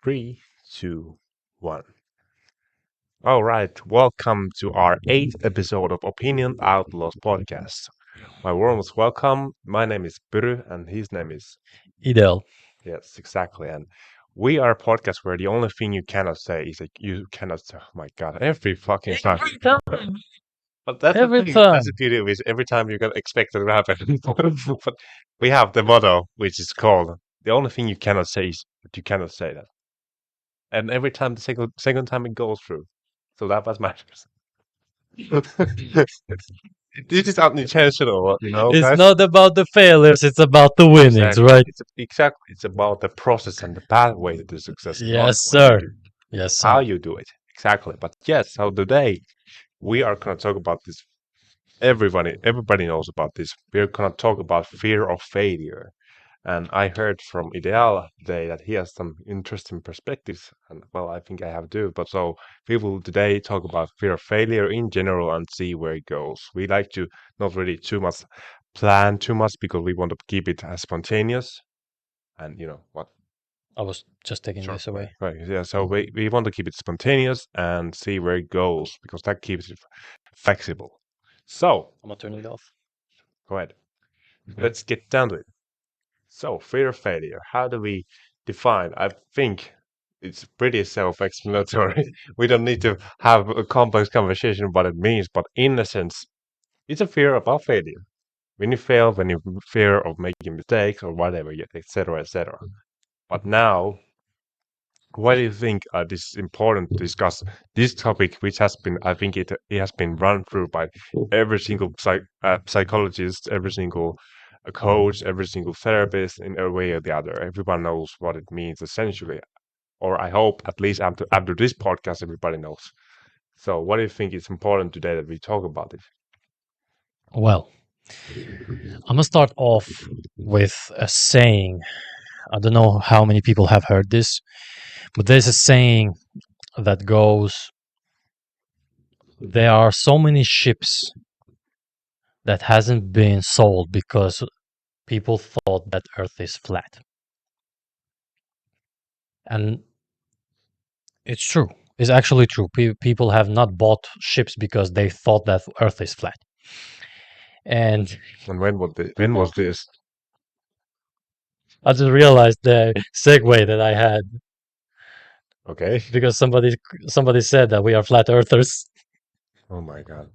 Three, two, one. All right, welcome to our eighth episode of Opinion Outlaws Podcast. My warmest welcome. My name is Pyry, and his name is Ideal. yes, exactly. And we are a podcast where the only thing you cannot say is that you cannot. Oh my God, every fucking time. Every time. But that's the Every thing. That's time. the beauty of it. Every time you can expect it to happen. But we have the motto, which is called the only thing you cannot say is that you cannot say that. And every time the second time it goes through. So that was matters. This is unintentional, It's guys. not about the failures, it's about the winnings, Exactly. right? It's about the process and the pathway to success, not Yes, what you sir. do, Yes, how sir. you do it. Exactly. But yes, so today we are gonna talk about this. Everybody knows about this. We're gonna talk about fear of failure. And I heard from Ideal today that he has some interesting perspectives, and well, I think I have too. But so we will today talk about fear of failure in general and see where it goes. We like to not really too much plan too much because we want to keep it as spontaneous. And you know what? I was just taking Sure. this away. Right. Yeah. So we want to keep it spontaneous and see where it goes because that keeps it flexible. So I'm gonna turn it off. go ahead. Let's get down to it. So, fear of failure, how do we define? I think it's pretty self-explanatory. We don't need to have a complex conversation what it means, but in a sense, it's a fear about failure. When you fail, when you fear of making mistakes or whatever, yeah, etc., etc. But now, why do you think this is important to discuss this topic, which has been, I think it has been run through by every single psychologist, every single coach, every single therapist in a way or the other. Everyone knows what it means essentially, or I hope at least after this podcast, everybody knows. So, what do you think is important today that we talk about it? Well, I'm gonna start off with a saying. I don't know how many people have heard this, but there's a saying that goes, there are so many ships that hasn't been sold because people thought that Earth is flat. And it's true. It's actually true. People have not bought ships because they thought that Earth is flat. And And when was this? I just realized the segue that I had Okay. because somebody said that we are flat earthers. Oh my God.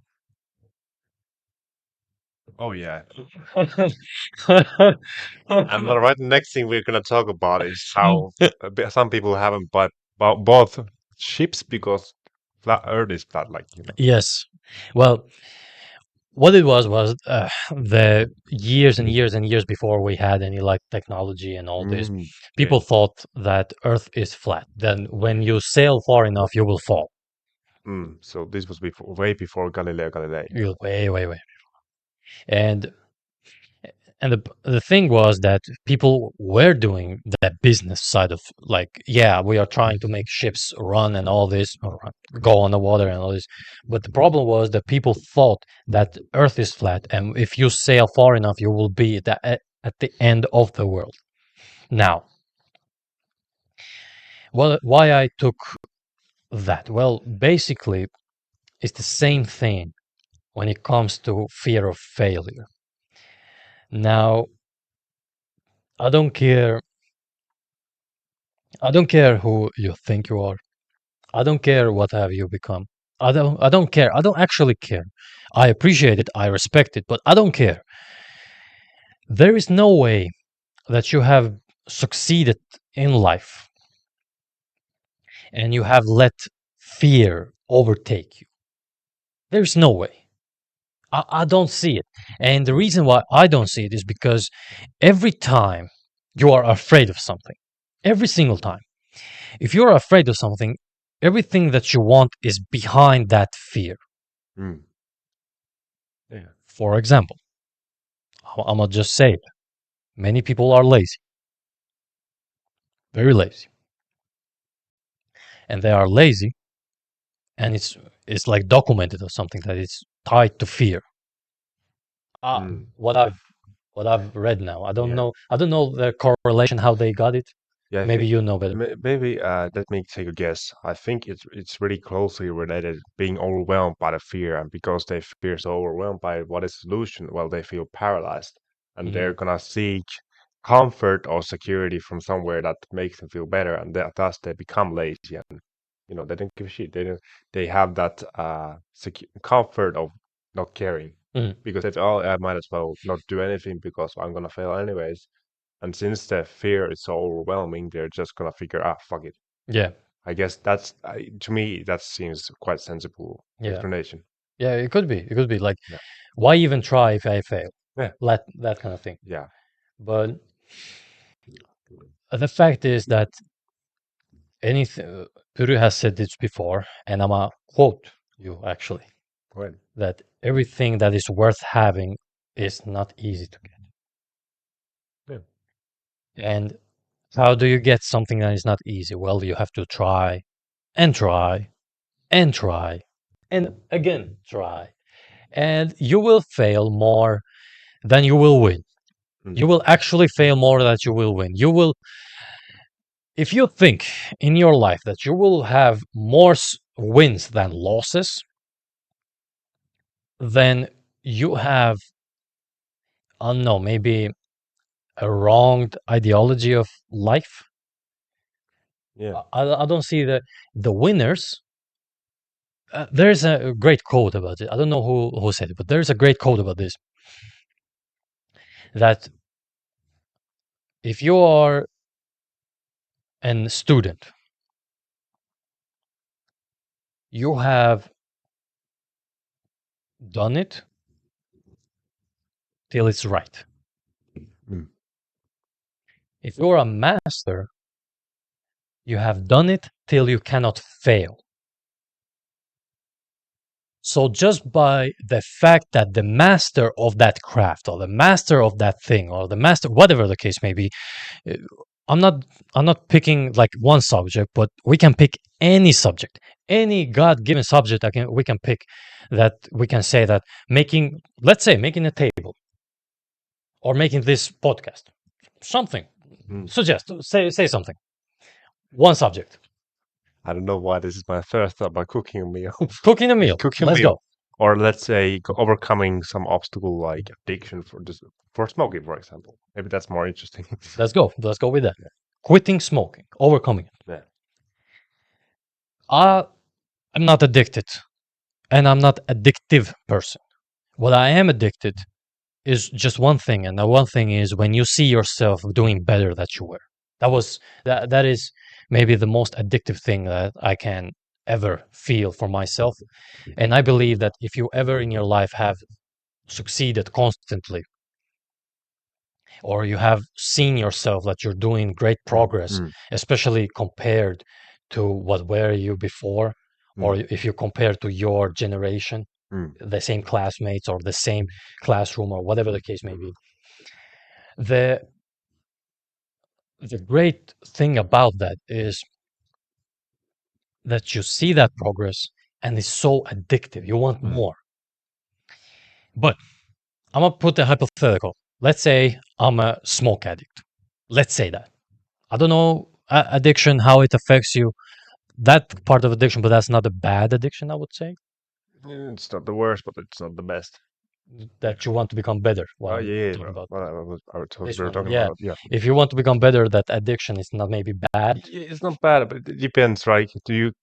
Oh yeah. And all right, the next thing we're gonna talk about is how some people haven't bought ships because flat Earth is flat, Yes. Well, what it was the years and years and years before we had any like technology and all this, Okay. people thought that Earth is flat. Then when you sail far enough, you will fall. So this was way before Galileo Galilei. You'll way, way, way. And the thing was that people were doing that business side of like, yeah, we are trying to make ships run and all this, or go on the water and all this. But the problem was that people thought that Earth is flat, and if you sail far enough, you will be at the end of the world. Now, why I took that? Well, basically, it's the same thing when it comes to fear of failure. Now, I don't care. I don't care who you think you are. I don't care what have you become. I don't care. I don't actually care. I appreciate it, I respect it, but I don't care. There is no way that you have succeeded in life and you have let fear overtake you. There's no way. I don't see it. And the reason why I don't see it is because every time you are afraid of something, every single time, if you're afraid of something, everything that you want is behind that fear. Mm. Yeah. For example, I'm gonna just say it. Many people are lazy, very lazy, and they are lazy, and it's like documented or something that it's tied to fear. Uh, Mm. what I've what I've read now, I don't Yeah. know. I don't know the correlation how they got it. Yeah, I Maybe think you know better. maybe let me take a guess. I think it's really closely related being overwhelmed by the fear, and because they feel so overwhelmed by what is the solution, well, they feel paralyzed, and they're Mhm. gonna seek comfort or security from somewhere that makes them feel better, and thus they become lazy, and they don't give a shit. They have that comfort of not caring Mhm. because it's oh, I might as well not do anything because I'm gonna fail anyways. And since the fear is so overwhelming, they're just gonna figure, fuck it. Yeah, I guess that's to me that seems quite sensible yeah, explanation. yeah. It could be. It could be like, Yeah, why even try if I fail? yeah, That kind of thing. yeah. But the fact is that anything. Puru has said this before, and I'm gonna quote you actually Well, that everything that is worth having is not easy to yeah, get. And how do you get something that is not easy? Well, you have to try and try and try and again try. And you will fail more than you will win. mm, You will actually fail more than you will win. You will, if you think in your life that you will have more wins than losses, then you have, I don't know, maybe a wrong ideology of life. yeah. I don't see the winners. There's a great quote about it. I don't know who said it, but there's a great quote about this that if you are a student, you have done it till it's right. Mm, If you're a master, you have done it till you cannot fail. So just by the fact that the master of that craft or the master of that thing or the master, whatever the case may be, uh, I'm not I'm not picking like one subject, but we can pick any subject, any God-given subject. We can pick that we can say that making, let's say, making a table or making this podcast, something. mm. Suggest, say something. One subject. I don't know why this is my first thought about cooking a meal. Cooking a meal. Cooking a Let's meal, go. or let's say overcoming some obstacle like addiction for smoking, for example. Maybe that's more interesting. Let's go. Let's go with that. Yeah, Quitting smoking, overcoming it. yeah. I'm not addicted, and I'm not addictive person. What I am addicted is just one thing, and that one thing is when you see yourself doing better than you were. That is maybe the most addictive thing that I can ever feel for myself. And I believe that if you ever in your life have succeeded constantly, or you have seen yourself that you're doing great progress, Mm, especially compared to what were you before, or mm, if you compare to your generation, mm, the same classmates or the same classroom or whatever the case may be. The the great thing about that is that you see that progress and it's so addictive. You want mm. more. But I'm gonna put a hypothetical. Let's say I'm a smoke addict. Let's say that. I don't know addiction, how it affects you, that part of addiction, but that's not a bad addiction, I would say. It's not the worst, but it's not the best. Yeah. That you want to become better. What Oh I'm yeah, yeah. talking about. We This were one, talking yeah. about. Yeah. If you want to become better, that addiction is not maybe bad. It's not bad, but it depends, right?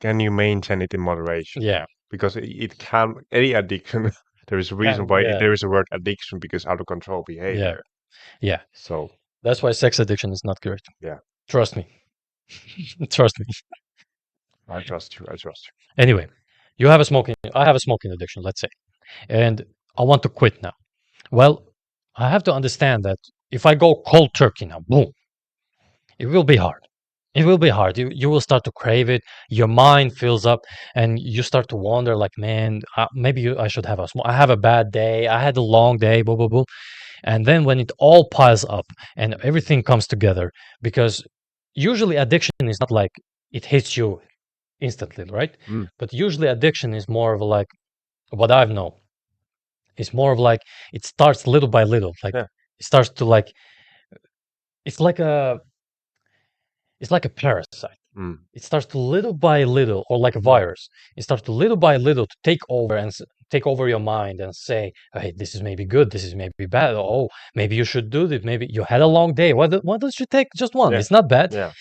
Can you maintain it in moderation? Yeah, Because it can any addiction. There is a reason can, why yeah, there is a word addiction because out of control yeah, behavior. yeah. So That's why sex addiction is not great. yeah, Trust me. Trust me. I trust you. I trust Anyway, I have a smoking addiction, let's say, and I want to quit now. Well, I have to understand that if I go cold turkey now, boom, it will be hard. It will be hard. You will start to crave it. Your mind fills up, and you start to wonder, like, man, maybe I should have a smoke. I have a bad day. I had a long day. Blah blah blah. And then when it all piles up and everything comes together, because usually addiction is not like it hits you instantly, right? you. Mm, But usually addiction is more of a like what I've known. It's more of like it starts little by little. Like yeah. it starts to like it's like a it's like a parasite. Mm. It starts to little by little, or like a virus. It starts to little by little to take over and take over your mind and say, "Hey, this is maybe good. This is maybe bad. Oh, maybe you should do this. Maybe you had a long day. Why don't you take just one? Yeah. It's not bad." Yeah.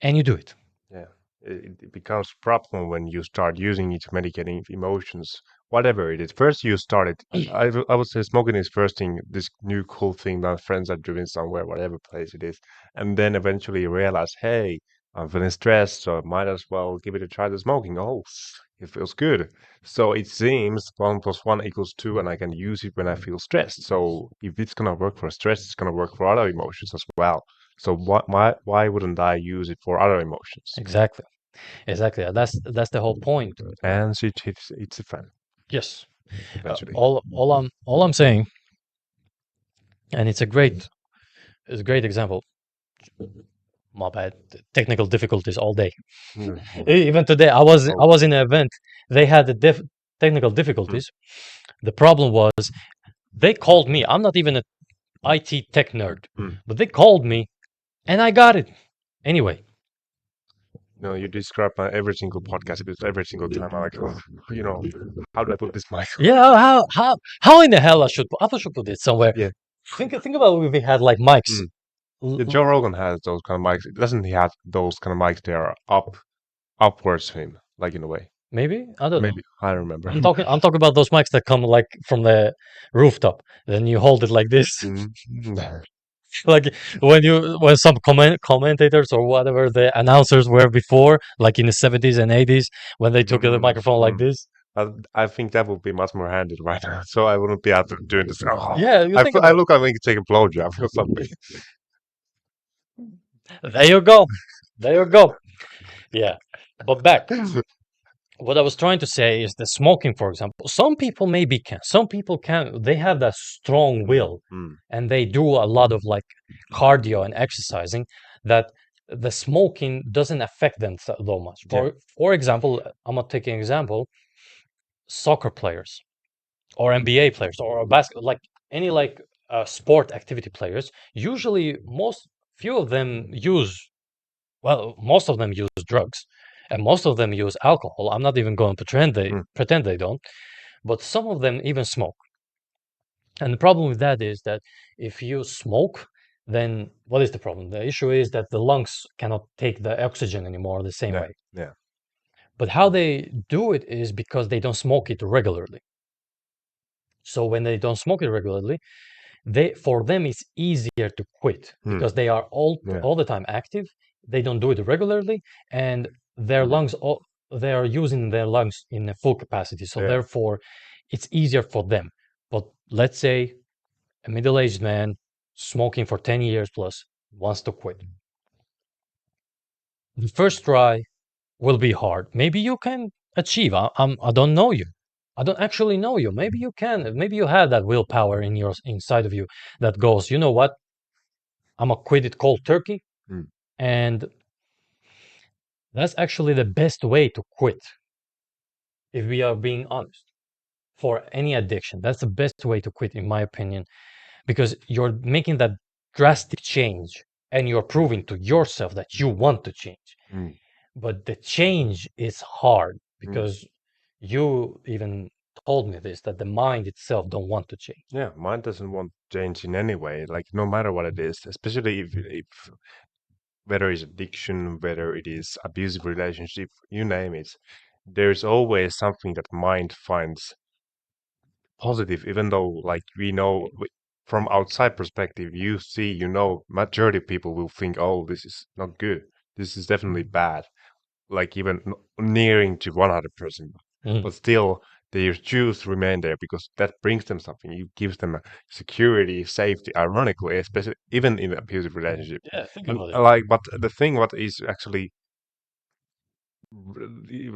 And you do it. Yeah. It becomes a problem when you start using it to medicating emotions, whatever it is. First, you started. I would say smoking is first thing, this new cool thing that friends are doing somewhere, whatever place it is, and then eventually you realize, hey, I'm feeling stressed, so I might as well give it a try to smoking. Oh, it feels good. So it seems 1 + 1 = 2, and I can use it when I feel stressed. So if it's gonna work for stress, it's gonna work for other emotions as well. So why wouldn't I use it for other emotions? Exactly. That's the whole point. And it's a fan, Yes. eventually. All I'm saying, and it's a great example. My bad. Technical difficulties all day. Even today, I was in an event. They had the technical difficulties. The problem was they called me. I'm not even an IT tech nerd, but they called me, and I got it anyway. No, you describe my every single podcast because every single time I'm like, oh, how do I put this mic? Yeah, how in the hell I should put it somewhere? Yeah. Think about if we had like mics. Yeah, Joe Rogan has those kind of mics. Doesn't he have those kind of mics that are upwards to him, like in a way? Maybe I don't know. Maybe I remember. I'm talking about those mics that come like from the rooftop. Then you hold it like this, like when some commentators or whatever the announcers were before, like in the 70s and 80s, when they took the microphone like this. I think that would be much more handy right now. So I wouldn't be out there doing this. Oh, Yeah, you think I look like I can take a blowjob or something. There you go. There you go. Yeah. But back. What I was trying to say is that smoking, for example, some people maybe can. Some people can. They have that strong will and they do a lot of like cardio and exercising that the smoking doesn't affect them so much. For example, I'm going to take an example, soccer players or NBA players or basketball, like any like sport activity players, usually most of them use drugs and most of them use alcohol. I'm not even going to pretend they don't, but some of them even smoke. And the problem with that is that if you smoke, then what is the problem? The issue is that the lungs cannot take the oxygen anymore the same way. Yeah. But how they do it is because they don't smoke it regularly. So when they don't smoke it regularly, for them it's easier to quit because they are all the time active. They don't do it regularly, and their lungs they are using their lungs in a full capacity. So therefore, it's easier for them. But let's say a middle-aged man smoking for 10 years plus wants to quit. The first try will be hard. Maybe you can achieve. I don't know you. I don't actually know you. Maybe you can. Maybe you have that willpower inside of you that goes, you know what? I'm gonna quit it cold turkey. And that's actually the best way to quit. If we are being honest, for any addiction, that's the best way to quit, in my opinion, because you're making that drastic change and you're proving to yourself that you want to change. But the change is hard because you even told me this, that the mind itself don't want to change. Yeah, mind doesn't want change in any way, like no matter what it is, especially if whether it's addiction, whether it is abusive relationship, you name it, there's always something that mind finds positive, even though like we know from outside perspective, majority of people will think, oh, this is not good. This is definitely bad. Like even nearing to 100%. But still, their choose remain there because that brings them something. It gives them a security, safety. Ironically, especially even in an abusive relationship. Yeah, think about it. Like, but the thing, what is actually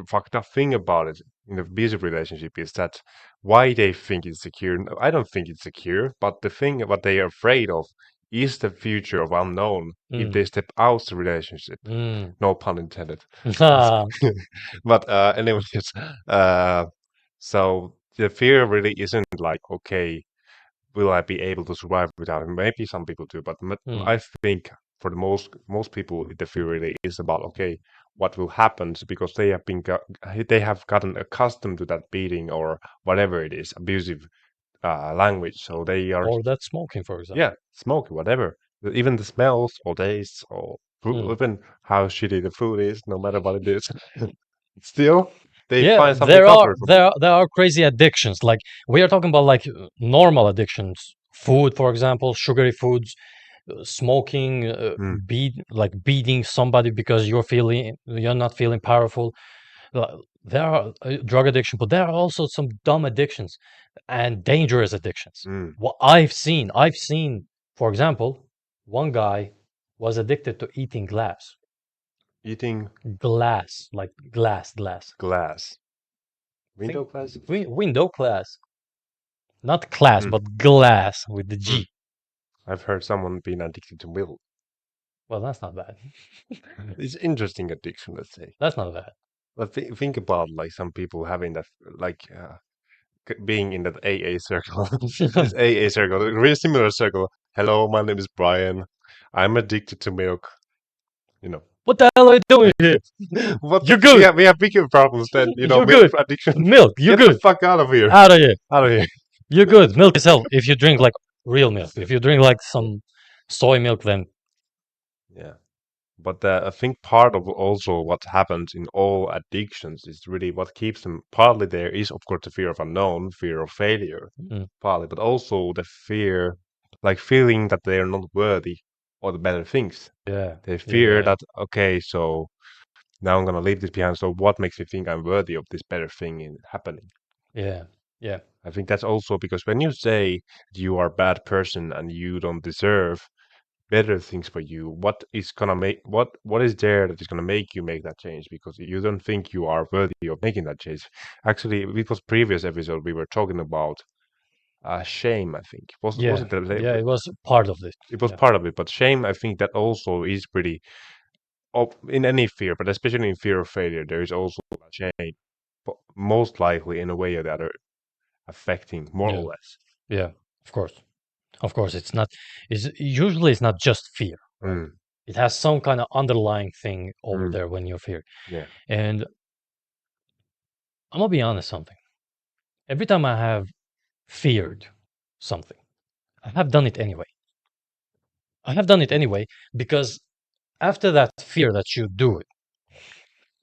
fucked up thing about it in the abusive relationship is that why they think it's secure. I don't think it's secure, but the thing what they are afraid of is the future of unknown if they step out the relationship. No pun intended. But anyways, so the fear really isn't like, okay, will I be able to survive without him? Maybe some people do, but I think for the most people, the fear really is about okay, what will happen because they have gotten accustomed to that beating or whatever it is, abusive language. So they are Or that smoking, for example. yeah, smoky, whatever. Even the smells or tastes or Mm. even how shitty the food is, no matter what it is, still they Yeah, find something comfortable. there are crazy addictions. Like we are talking about like normal addictions, food, for example, sugary foods, smoking, Mm, beating somebody because you're not feeling powerful. There are drug addiction, but there are also some dumb addictions and dangerous addictions. mm. What I've seen, for example, one guy was addicted to eating Eating like glass, glass, think window glass. window glass, not class, Mm, but glass with the mm. G. I've heard someone being addicted to milk. Well, that's not bad. It's interesting addiction, let's say. That's not bad. But think about like some people having that like being in that AA circle, this AA circle, a really similar circle. Hello, my name is Brian. I'm addicted to milk. You know, What the hell are you doing here? what You're we good. have bigger problems than You're milk good. addiction. Milk. You're Get the good. fuck out of here! Out of here. Out of here! You're good. Milk is healthy. If you drink like real milk, if you drink like some soy milk, then Yeah, but I think part of also what happens in all addictions is really what keeps them partly there is of course the fear of unknown, fear of failure, mm, partly, but also the fear, like feeling that they are not worthy of the better things. yeah, They yeah, fear yeah, that okay, so now I'm gonna leave this behind. So what makes me think I'm worthy of this better thing in happening? yeah, yeah, I think that's also because when you say you are a bad person and you don't deserve better things for you, what is there that is gonna make you make that change? Because you don't think you are worthy of making that change. Actually, it was previous episode we were talking about shame. I think was yeah, it yeah. It was part of it. it was Yeah, part of it, but shame. I think that also is pretty in any fear, but especially in fear of failure, there is also a shame, but most likely in a way or the other affecting more yeah, or less. yeah. Of course, of course. It's not. It's not just fear, right? Mm, It has some kind of underlying thing over mm, there when you fear. yeah. And I'm gonna be honest, something. Every time I have feared something, I have done it anyway. I have done it anyway because after that fear that you do it,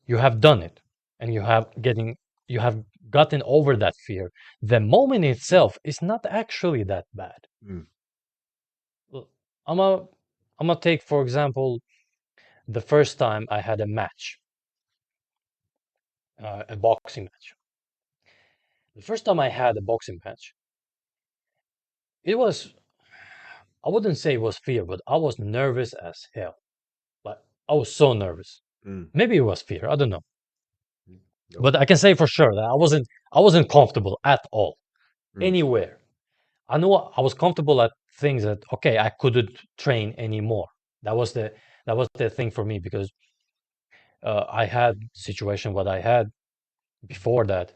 you have done it, and you have gotten over that fear. The moment itself is not actually that bad. Mm, L- I'm a I'm gonna take for example the first time I had a match, a boxing match. The first time I had a boxing match, it was I wouldn't say it was fear, but I was nervous as hell. Like I was so nervous. mm, Maybe it was fear. I don't know. mm. No. But I can say for sure that I wasn't comfortable at all Mm, anywhere. I know I was comfortable at things that okay, I couldn't train anymore. That was the that was the thing for me because I had situation what I had before that,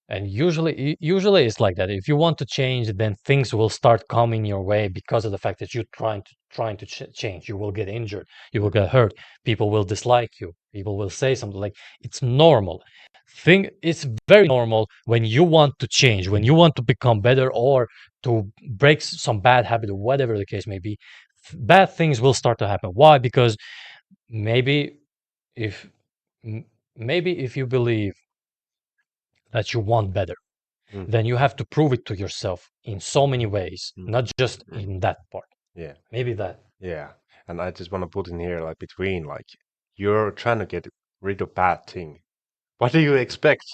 and usually it's like that. If you want to change, then things will start coming your way because of the fact that you're trying to change. You will get injured, you will mm, get hurt, people will dislike you, people will say something like it's normal. It's very normal when you want to change, when you want to become better or to break some bad habit or whatever the case may be. Bad things will start to happen. Why? Because maybe if m- maybe if you believe that you want better, mm, then you have to prove it to yourself in so many ways, mm, not just mm. in that part. Yeah, Maybe that. yeah. And I just want to put in here, like between, like you're trying to get rid of bad thing. What do you expect?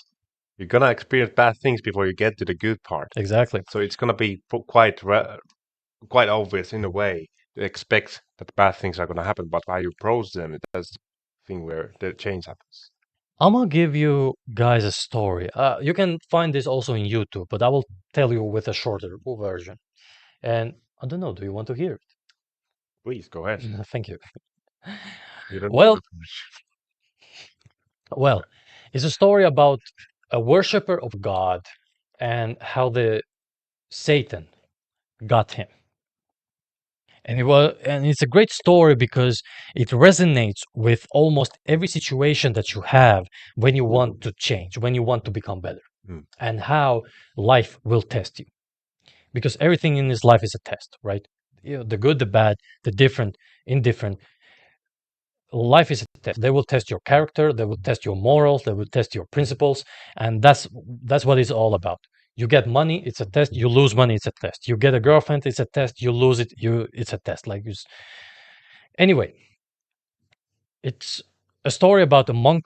You're gonna experience bad things before you get to the good part. Exactly. So it's gonna be quite obvious in a way to expect that bad things are gonna happen. But how you approach them, that's the thing where the change happens. I'm gonna give you guys a story. You can find this also in YouTube, but I will tell you with a shorter version. And I don't know, do you want to hear Please go ahead. it? Thank you. You don't need Well, my permission. well, it's a story about a worshiper of God and how the Satan got him. And it's a great story because it resonates with almost every situation that you have when you want to change, when you want to become better, Mm. and how life will test you. Because everything in this life is a test, right? The good, the bad, the different, indifferent. Life is a test. They will test your character, they will test your morals, they will test your principles, and that's what it's all about. You get money, it's a test. You lose money, it's a test. You get a girlfriend, it's a test. You lose it, it's a test. Anyway, it's a story about a monk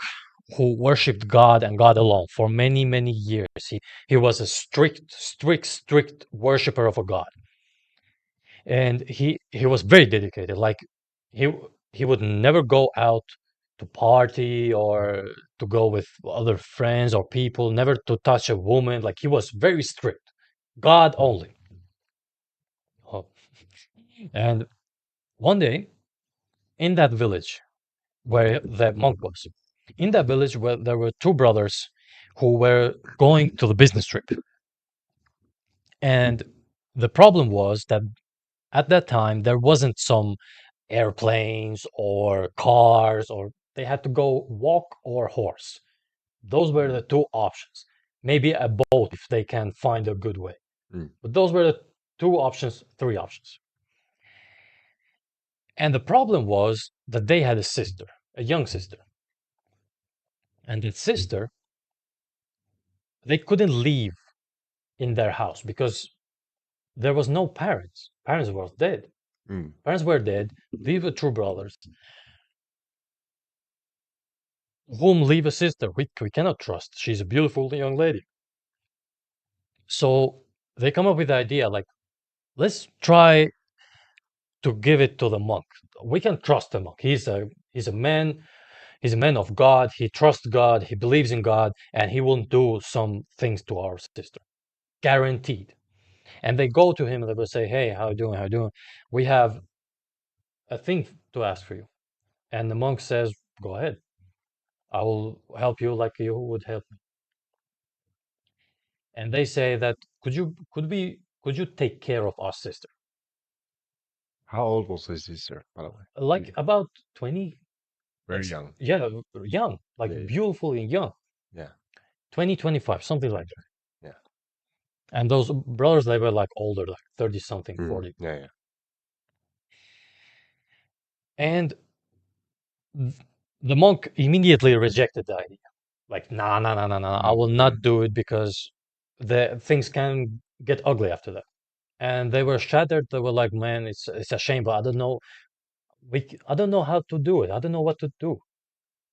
who worshipped God and God alone for many, many years. He was a strict worshiper of a God, and he was very dedicated. Like he he would never go out to party or to go with other friends or people, never to touch a woman. Like he was very strict, God only. Oh. And one day in that village where the monk was, in that village where there were two brothers who were going to the business trip. And the problem was that at that time there wasn't some airplanes or cars, or they had to go walk or horse. Those were the two options. Maybe a boat if they can find a good way. Mm. But those were the two options, three options. And the problem was that they had a sister, a young sister. And that sister, they couldn't leave in their house because there was no parents. Parents were dead. Mm. Parents were dead. Leave the two brothers. Whom leave a sister? We cannot trust. She's a beautiful young lady. So they come up with the idea like, let's try to give it to the monk. We can trust the monk. He's a man. He's a man of God. He trusts God. He believes in God, and he won't do some things to our sister, guaranteed. And they go to him and they will say, "Hey, how you doing? How you doing? We have a thing to ask for you." And the monk says, "Go ahead. I will help you like you would help me." And they say that could you take care of our sister? How old was his sister, by the way? Like about 20, Very young. yeah, young, like Yeah, yeah. beautifully young, Yeah. 20, 25, something like that. Yeah. And those brothers, they were like older, like 30 something, 40. Yeah, yeah. And the monk immediately rejected the idea. Like, nah, nah, nah, nah, nah, I will not do it because the things can get ugly after that. And they were shattered. They were like, man, it's a shame, but I don't know. I don't know how to do it. I don't know what to do.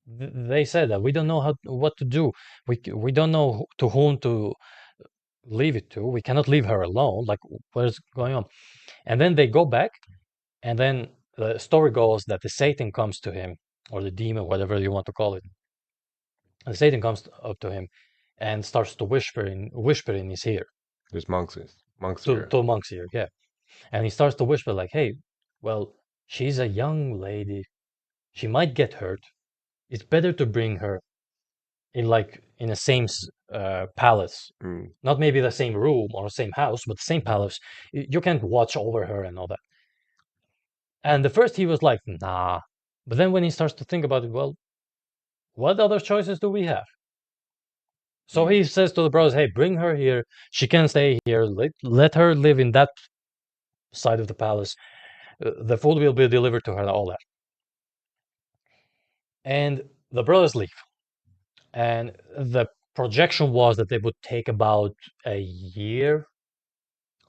They said that we don't know what to do. We don't know to whom to leave it to. We cannot leave her alone. Like, what's going on? And then they go back, and then the story goes that the Satan comes to him, or the demon, whatever you want to call it. And Satan comes up to him and starts to whisper in his ear. There's monks to, here. to monk's ear, yeah. And he starts to whisper like, "Hey, well, she's a young lady. She might get hurt. It's better to bring her in the same palace, not maybe the same room or same house, but the same palace. You can watch over her and all that." And at first he was like, "Nah," but then when he starts to think about it, well, what other choices do we have? So he says to the brothers, "Hey, bring her here. She can stay here. Let her live in that side of the palace. The food will be delivered to her, and all that." And the brothers leave. And the projection was that they would take about a year.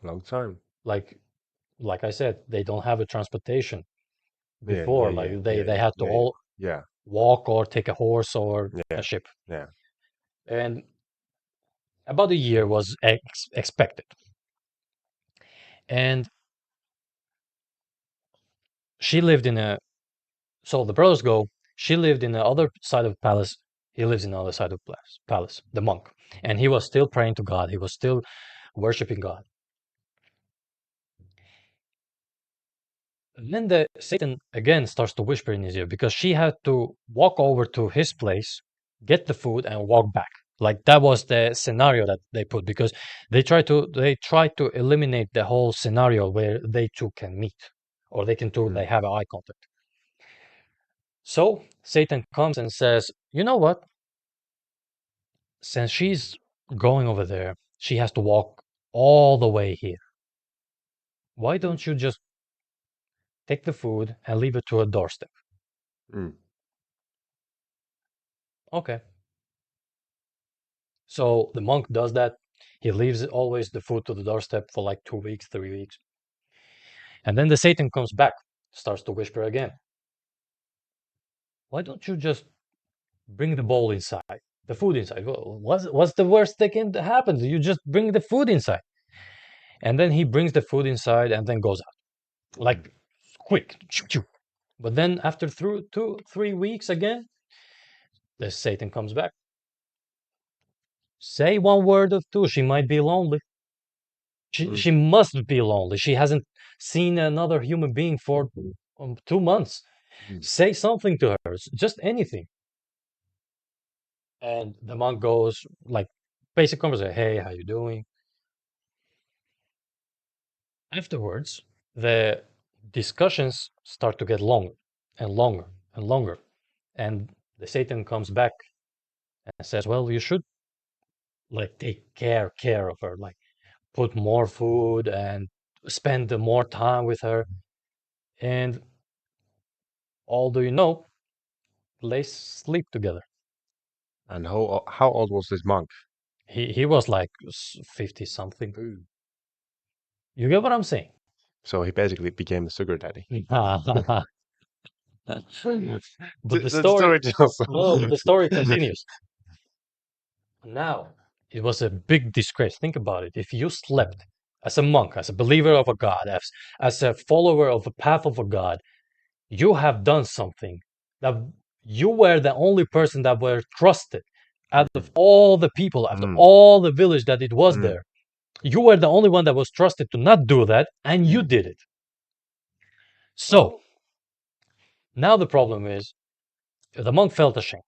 Long time. Like I said, they don't have a transportation Yeah, before. yeah, Like yeah, they yeah, had to yeah, all yeah, walk or take a horse or yeah, a ship. yeah. And about a year was expected. And she lived in a so the brothers go. She lived in the other side of the palace. He lives in the other side of the palace, the monk. And he was still praying to God. He was still worshiping God. And then the Satan again starts to whisper in his ear because she had to walk over to his place, get the food, and walk back. Like that was the scenario that they put because they try to eliminate the whole scenario where they two can meet or they can do, Mm. they have eye contact. So Satan comes and says, you know what? Since she's going over there, she has to walk all the way here. Why don't you just take the food and leave it to her doorstep? Mm. Okay. So the monk does that. He leaves always the food to the doorstep for like 2 weeks, 3 weeks. And then the Satan comes back, starts to whisper again. Why don't you just bring the bowl inside, the food inside? What's the worst that can happen? You just bring the food inside. And then he brings the food inside and then goes out. Like quick. But then after through 2, 3 weeks again, the Satan comes back. Say one word or two. She might be lonely. Mm. She must be lonely. She hasn't seen another human being for 2 months. Mm. Say something to her, just anything. And the monk goes like basic conversation. Hey, how you doing? Afterwards, the discussions start to get longer and longer and longer. And the Satan comes back and says, well, you should like take care of her, like put more food and spend more time with her. And all do you know, they sleep together. And how old was this monk? He was like 50 something. Ooh. You get what I'm saying? So he basically became a sugar daddy. But the The story, story tells. no, but the story continues. Now, it was a big disgrace. Think about it. If you slept as a monk, as a believer of a God, as a follower of the path of a God, you have done something that you were the only person that were trusted out Mm. of all the people, after Mm. all the village that it was Mm. there. You were the only one that was trusted to not do that, and you Mm. did it. So now the problem is the monk felt ashamed,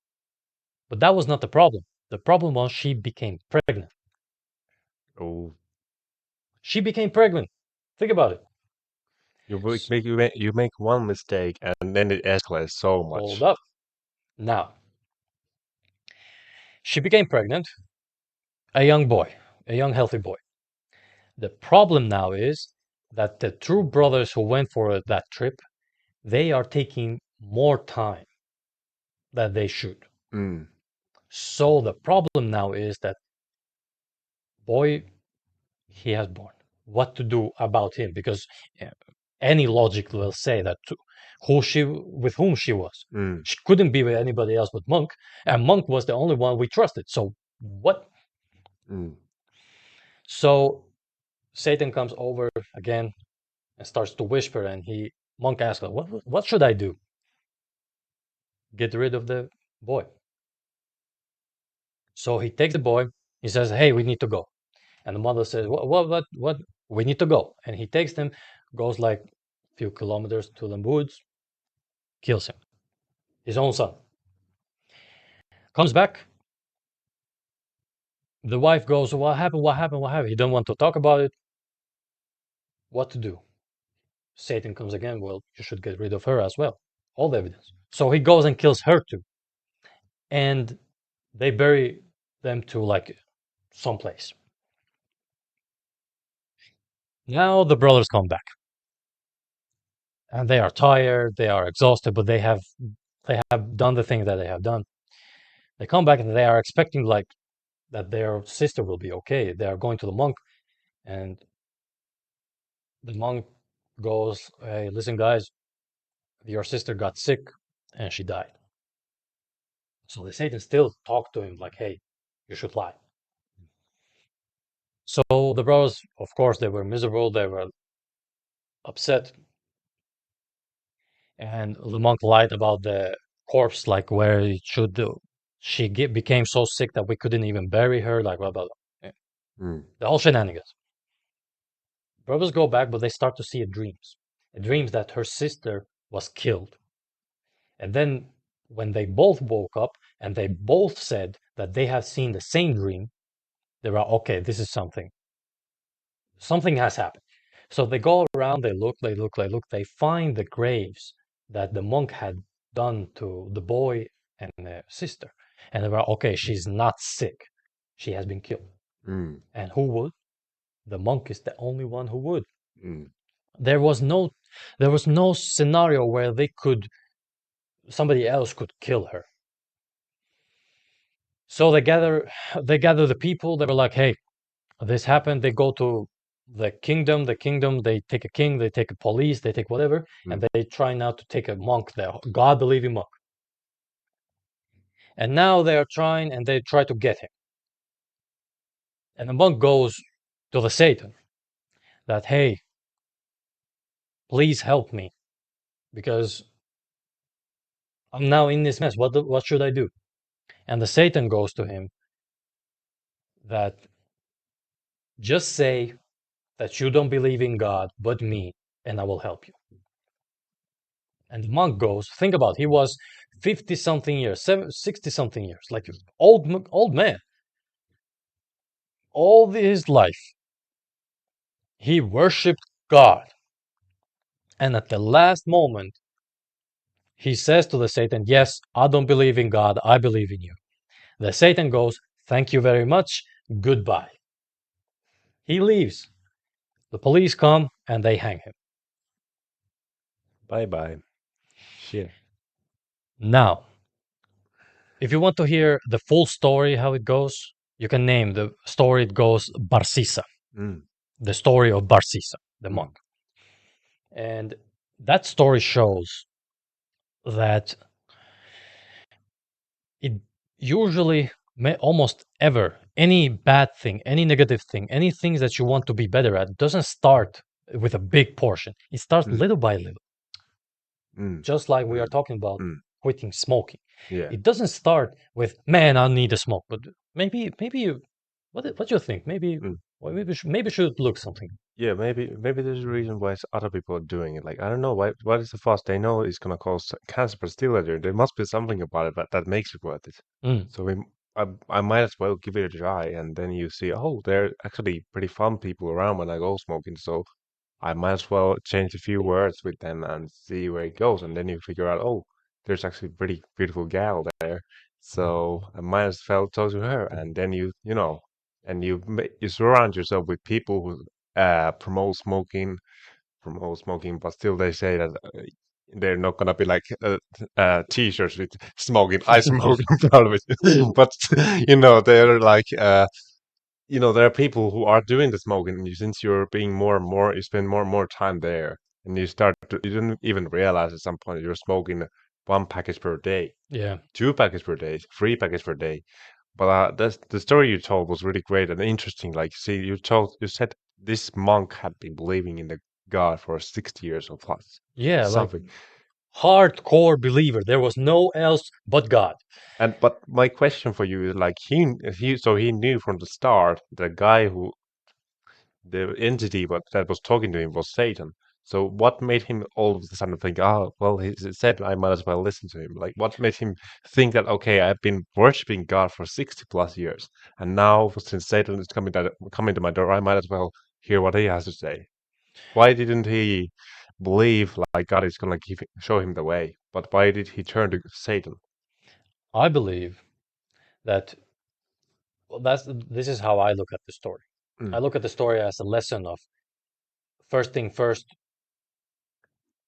but that was not the problem. The problem was she became pregnant. Oh, She became pregnant. Think about it. you make one mistake and then it escalates so Hold much. up. Now, she became pregnant, a young boy, a young healthy boy. The problem now is that the two brothers who went for that trip, they are taking more time than they should. Mm. So the problem now is that boy, he has born. What to do about him? Because uh, any logic will say that with whom she was, Mm. she couldn't be with anybody else but Monk, and Monk was the only one we trusted. So what? Mm. So Satan comes over again and starts to whisper, and Monk asks, what should I do? Get rid of the boy. So he takes the boy. He says, "Hey, we need to go." And the mother says, "What? We need to go." And he takes them, goes like a few kilometers to the woods, kills him, his own son. Comes back. The wife goes, "What happened? What happened? What happened?" He don't want to talk about it. What to do? Satan comes again. Well, you should get rid of her as well. All the evidence. So he goes and kills her too. And they bury them to like someplace. Now the brothers come back. And they are tired, they are exhausted, but they have done the thing that they have done. They come back and they are expecting like that their sister will be okay. They are going to the monk, and the monk goes, "Hey, listen, guys, your sister got sick and she died." So the Satan still talked to him like, "Hey, you should lie." So the brothers, of course, they were miserable, they were upset, and the monk lied about the corpse, like where it should do. Became so sick that we couldn't even bury her, like blah blah blah. Mm. The whole shenanigans. Brothers go back, but they start to see dreams that her sister was killed. And then when they both woke up and they both said that they have seen the same dream, they were okay. This is something. Something has happened. So they go around, they find the graves that the monk had done to the boy and the sister. And they were, okay, she's not sick. She has been killed. Mm. And who would? The monk is the only one who would. Mm. There was no there was no scenario where somebody else could kill her. So they gather the people, they were like, hey, this happened. They go to the kingdom, they take a king, they take a police, they take whatever, Mm. and they try now to take a monk, the God believing monk. And now they are trying and they try to get him. And the monk goes to the Satan that, hey, please help me because I'm now in this mess. What should I do? And the Satan goes to him that just say that you don't believe in God but me, and I will help you. And the monk goes, think about it, he was 50 something years, 60 something years, like old man. All his life, he worshipped God. And at the last moment, he says to the Satan, yes, I don't believe in God, I believe in you. The Satan goes, thank you very much, goodbye. He leaves. The police come and they hang him. Bye bye. Shit. Now, if you want to hear the full story, how it goes, you can name the story. It goes Barsisa, Mm. the story of Barsisa, the Mm. monk. And that story shows that it usually, almost ever, any bad thing, any negative thing, any things that you want to be better at doesn't start with a big portion. It starts Mm. little by little, Mm. just like we are Mm. talking about Mm. quitting smoking. Yeah. It doesn't start with, man, I need a smoke, but maybe you, what do you think? Maybe, Mm. well, maybe should look something. Yeah, maybe there's a reason why other people are doing it. Like I don't know why. What is the fuss? They know it's gonna cause cancer, but still, there must be something about it that makes it worth it. Mm. So I might as well give it a try, and then you see, oh, there are actually pretty fun people around when I go smoking. So I might as well change a few words with them and see where it goes. And then you figure out, oh, there's actually a pretty beautiful gal there. So I might as well talk to her. And then and you surround yourself with people who promote smoking, but still they say that they're not gonna be like t-shirts with smoking, I smoke in front of it. But they're like there are people who are doing the smoking, and since you're being more and more, you spend more and more time there, and you didn't even realize at some point you're smoking one package per day, Yeah. two packages per day, three packages per day. But the story you told was really great and interesting. Like, see, you said this monk had been believing in the God for 60 years or plus, Yeah, like something. hardcore believer. There was no else but God. And but my question for you is like he knew from the start the guy who the entity that was talking to him was Satan. So what made him all of a sudden think, oh, well, he said I might as well listen to him? Like, what made him think that, okay, I've been worshiping God for 60 plus years, and now since Satan is coming to my door, I might as well hear what he has to say. Why didn't he believe like God is gonna show him the way? But why did he turn to Satan? I believe that, well, this is how I look at the story. I Mm. look at the story as a lesson of, first thing first,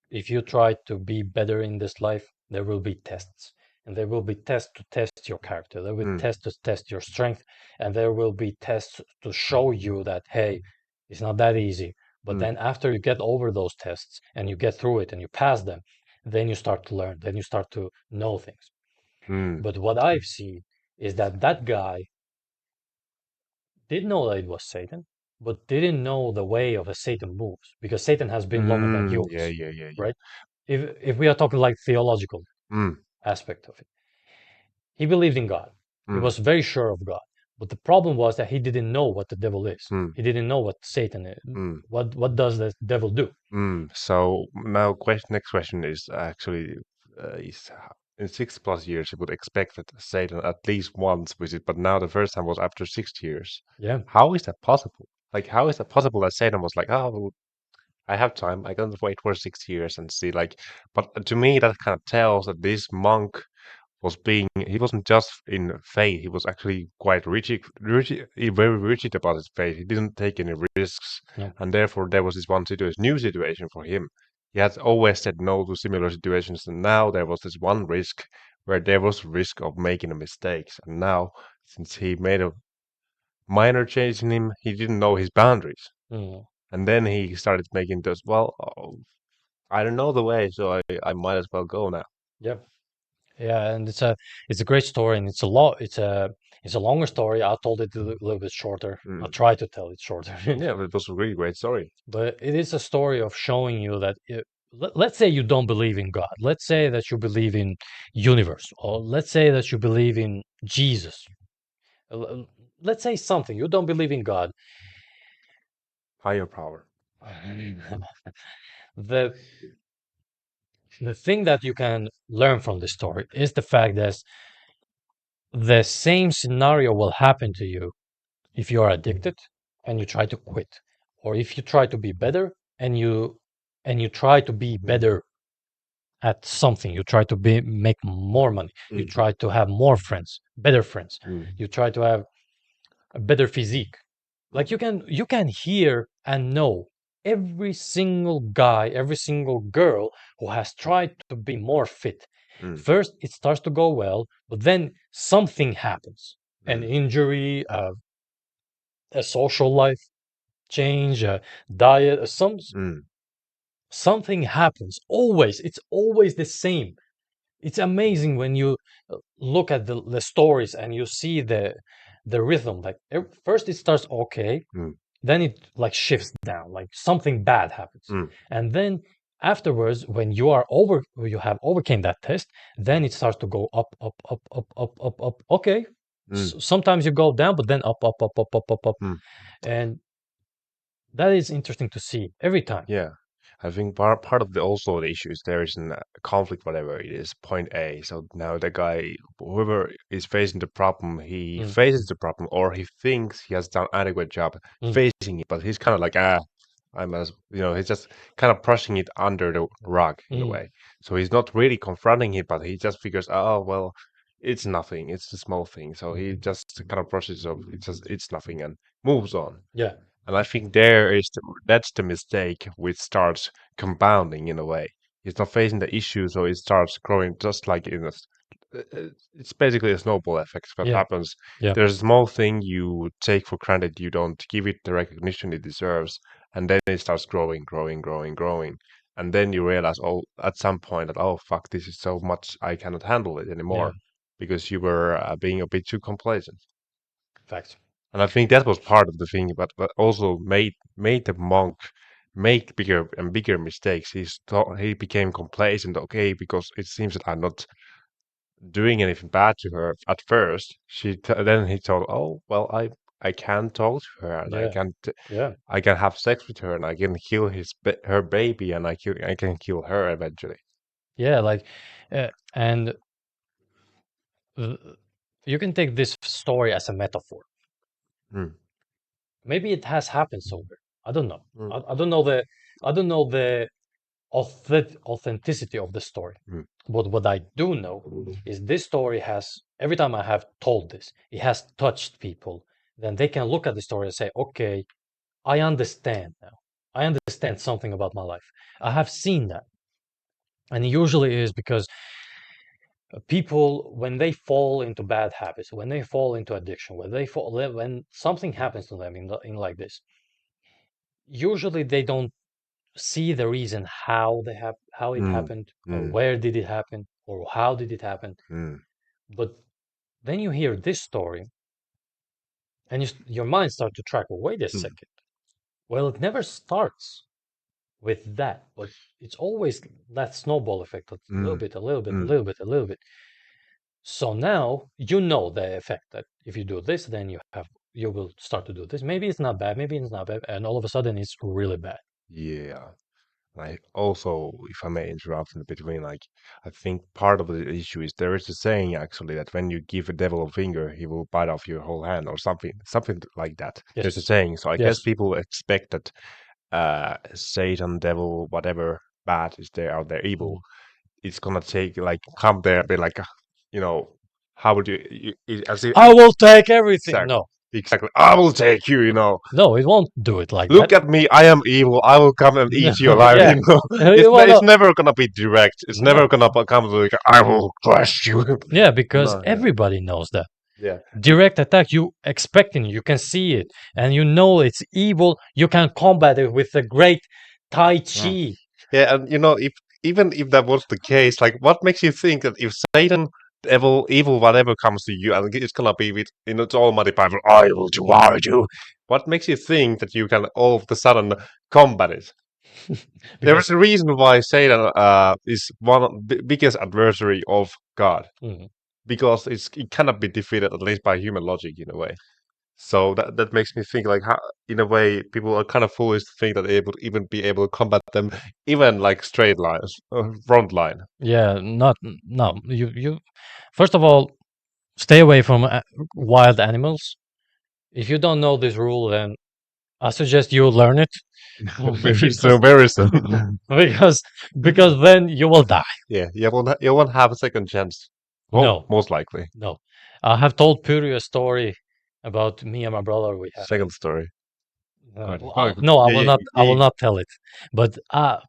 if you try to be better in this life, there will be tests. And there will be tests to test your character. There will be Mm. tests to test your strength. And there will be tests to show you that, hey, it's not that easy. But Mm. then after you get over those tests and you get through it and you pass them, then you start to learn. Then you start to know things. Mm. But what I've seen is that that guy did know that it was Satan, but didn't know the way of a Satan moves because Satan has been longer than Mm. Yeah, humans, yeah, yeah, yeah. right? If we are talking like theological Mm. aspect of it, he believed in God. He Mm. was very sure of God. But the problem was that he didn't know what the devil is. Mm. He didn't know what Satan is. Mm. What does the devil do? So now, next question is actually, in 6 plus years, you would expect that Satan at least once visit, but now the first time was after 6 years. Yeah. How is that possible? Like, how is that possible that Satan was like, oh, I have time. I can wait for 6 years and see like. But to me, that kind of tells that this monk he wasn't just in faith, he was actually quite very rigid about his faith. He didn't take any risks, No. and therefore there was this one new situation for him. He had always said no to similar situations, and now there was this one risk where there was risk of making a mistakes. And now, since he made a minor change in him, he didn't know his boundaries. Mm. And then he started making those, well, oh, I don't know the way, so I might as well go now. Yeah. Yeah, and it's a great story, and it's a longer story. I told it a little bit shorter. I Mm. tried to tell it shorter. Yeah, but it was a really great story. But it is a story of showing you that let's say you don't believe in God. Let's say that you believe in universe, or let's say that you believe in Jesus. Let's say something. You don't believe in God. Higher power. The the thing that you can learn from this story is the fact that the same scenario will happen to you if you are addicted and you try to quit, or if you try to be better and you try to be better at something, you try to make more money, you Mm, try to have more friends, better friends, mm, you try to have a better physique. Like you can hear and know every single guy, every single girl who has tried to be more fit. mm, First it starts to go well, but then something happens, an mm, injury, a social life change, a diet, mm, something happens. Always, it's always the same. It's amazing when you look at the stories and you see the rhythm. Like first it starts okay, mm, then it like shifts down, like something bad happens, mm, and then afterwards, when you are over, you have overcame that test, then it starts to go up, up, up, up, up, up, up. Okay, mm, sometimes you go down, but then up, up, up, up, up, up, up, mm. and that is interesting to see every time. Yeah. I think part of the also the issue is there is a conflict, whatever it is, point A. So now the guy, whoever is facing the problem, he Mm, faces the problem, or he thinks he has done adequate job mm, facing it, but he's kind of like, I'm as he's just kind of brushing it under the rug in a mm, way. So he's not really confronting it, but he just figures, oh well, it's nothing, it's a small thing. So he just kind of brushes it off. It's nothing and moves on. yeah, And I think that's the mistake which starts compounding in a way. It's not facing the issue, so it starts growing just like it's basically a snowball effect. What yeah, happens? yeah, There's a small thing you take for granted, you don't give it the recognition it deserves, and then it starts growing, growing, growing, growing. And then you realize, oh, at some point that, oh, fuck, this is so much, I cannot handle it yeah. anymore because you were being a bit too complacent. Fact. And I think that was part of the thing, but also made the monk make bigger and bigger mistakes. He became complacent, okay, because it seems that I'm not doing anything bad to her at first. Then he thought, oh well, I can talk to her and Yeah, yeah, I can have sex with her and I can kill her baby and I can kill her eventually. yeah. Like, and uh, you can take this story as a metaphor. Mm, Maybe it has happened somewhere. I don't know. mm, I don't know I don't know the authenticity of the story. mm, But what I do know is this story has, every time I have told this, it has touched people. Then they can look at the story and say, okay, I understand now. I understand something about my life. I have seen that. And it usually is because people, when they fall into bad habits, when they fall into addiction, when something happens to them in like this, usually they don't see the reason how it mm, happened, or mm, where did it happen, or how did it happen. mm, But then you hear this story and your mind starts to track, well, wait a mm, second, well, it never starts with that, but it's always that snowball effect, a little mm, bit, a little bit, a mm. little bit, a little bit. So now you know the effect, that if you do this, then you will start to do this. Maybe it's not bad, maybe it's not bad, and all of a sudden it's really bad. Yeah. I also, if I may interrupt in between, like I think part of the issue is there is a saying actually that when you give a devil a finger, he will bite off your whole hand or something like that. There's a Yes, saying, so I guess yes, people expect that Satan, devil, whatever bad is there out there, evil, Mm. it's gonna take like come there, be like, you know, how would as if I will take everything. exactly, No, exactly, I will take you, you know. no, it won't do it like that. Look at me, I am evil. I will come and No, eat you alive. yeah, You know, it will it's not. never gonna be direct. It's never No, gonna come to like I will crush you. yeah, because No, yeah, everybody knows that. yeah, Direct attack, you expecting, you can see it, and you know it's evil. You can combat it with a great Tai mm. Chi. Yeah. And you know, if even if that was the case, like, what makes you think that if Satan, devil, evil, whatever comes to you, and it's gonna be with its almighty power, I will devour you. What makes you think that you can all of a sudden combat it? There is Because a reason why Satan is one of the biggest adversary of God, mm, because it cannot be defeated at least by human logic in a way. So that makes me think like how, in a way, people are kind of foolish to think that they would even be able to combat them, even like straight lines, front line. yeah, not no. You first of all stay away from wild animals. If you don't know this rule, then I suggest you learn it. Very because soon, very soon. because because then you will die. Yeah, you won't have a second chance. Well, No, most likely. no. I have told Puri a story about me and my brother. We had. Second story. Good. No, I Yeah, will yeah, not. I will yeah. not tell it. But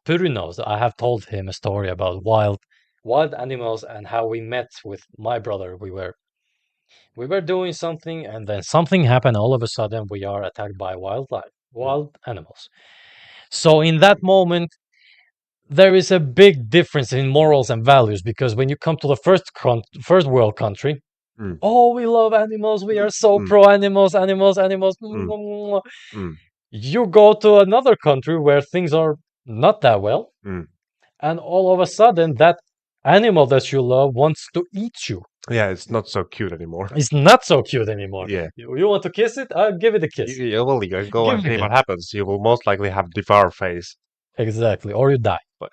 Puri knows. I have told him a story about wild animals and how we met with my brother. We were doing something, and then something happened. All of a sudden, we are attacked by Mm, wild animals. So in that moment, there is a big difference in morals and values because when you come to the first world country, mm, oh, we love animals. We are so mm, pro animals, animals, animals. mm, mm, You go to another country where things are not that well, mm. and all of a sudden, that animal that you love wants to eat you. Yeah, it's not so cute anymore. It's not so cute anymore. Yeah. You want to kiss it? I'll give it a kiss. Well, you can go Give and me see it. what happens. You will most likely have devour face. Exactly. Or you die. But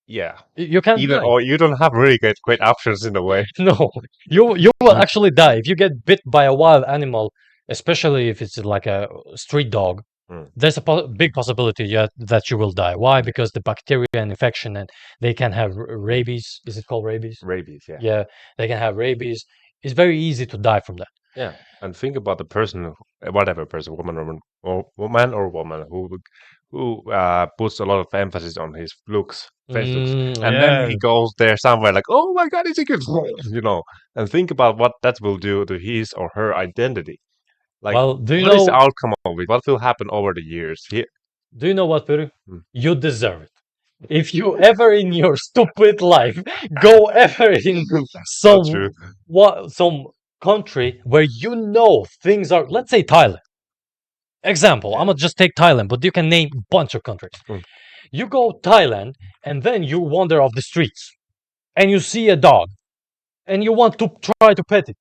yeah, You can't either die. or you don't have really great options in a way. No, you will actually die if you get bit by a wild animal, especially if it's like a street dog. Mm, There's a big possibility that you will die. Why? yeah. Because the bacteria and infection, and they can have rabies. Is it called rabies? Rabies, yeah. Yeah, they can have rabies. It's very easy to die from that. Yeah. And think about the person, whatever person, woman or woman, who puts a lot of emphasis on his looks, face looks, and then Yeah. he goes there somewhere like, oh my God, is he good? You know, and think about what that will do to his or her identity. Like, Well, what is the outcome of it? What will happen over the years? do you know what, Peru? Mm. You deserve it. If you ever in your stupid life go ever in So true. some country where you know things are, let's say Thailand. Example, I'm Yeah. gonna just take Thailand, but you can name a bunch of countries. Mm. You go Thailand and then you wander off the streets and you see a dog and you want to try to pet it.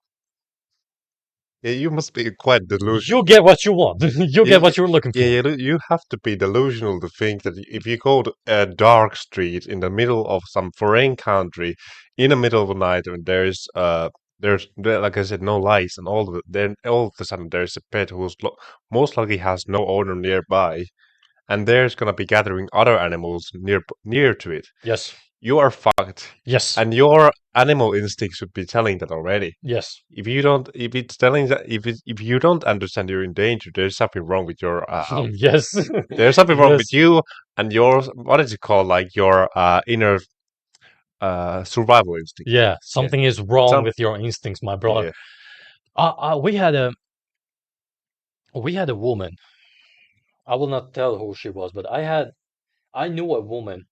Yeah, you must be quite delusional. You get what you want. You Yeah, get what you're looking yeah, for. you have to be delusional to think that if you go to a dark street in the middle of some foreign country, in the middle of the night, and like I said, no lights, and then all of a sudden there's a pet who's most likely has no owner nearby, and there's gonna be gathering other animals near to it. Yes. You are fucked, Yes. and your animal instinct should be telling that already. Yes. If it's telling that if you don't understand you're in danger, there's something wrong with your Yes. there's something wrong with Yes. you and your, what is it called, like your inner survival instinct. Yeah. Yeah, Something is wrong some with your instincts, my brother. yeah. We had a woman. I will not tell who she was, but I knew a woman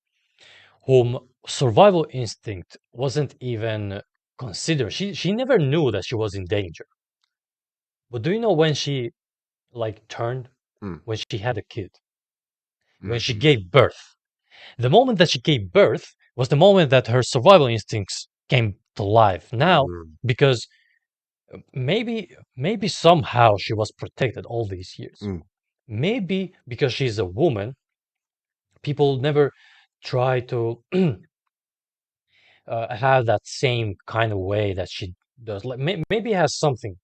whom survival instinct wasn't even considered. She never knew that she was in danger. But do you know when she like turned? Mm, When she had a kid, when she mm, gave birth. The moment that she gave birth was the moment that her survival instincts came to life. Now, mm, because maybe somehow she was protected all these years. mm, Maybe because she's a woman, people never try to have that same kind of way that she does. Like maybe it has something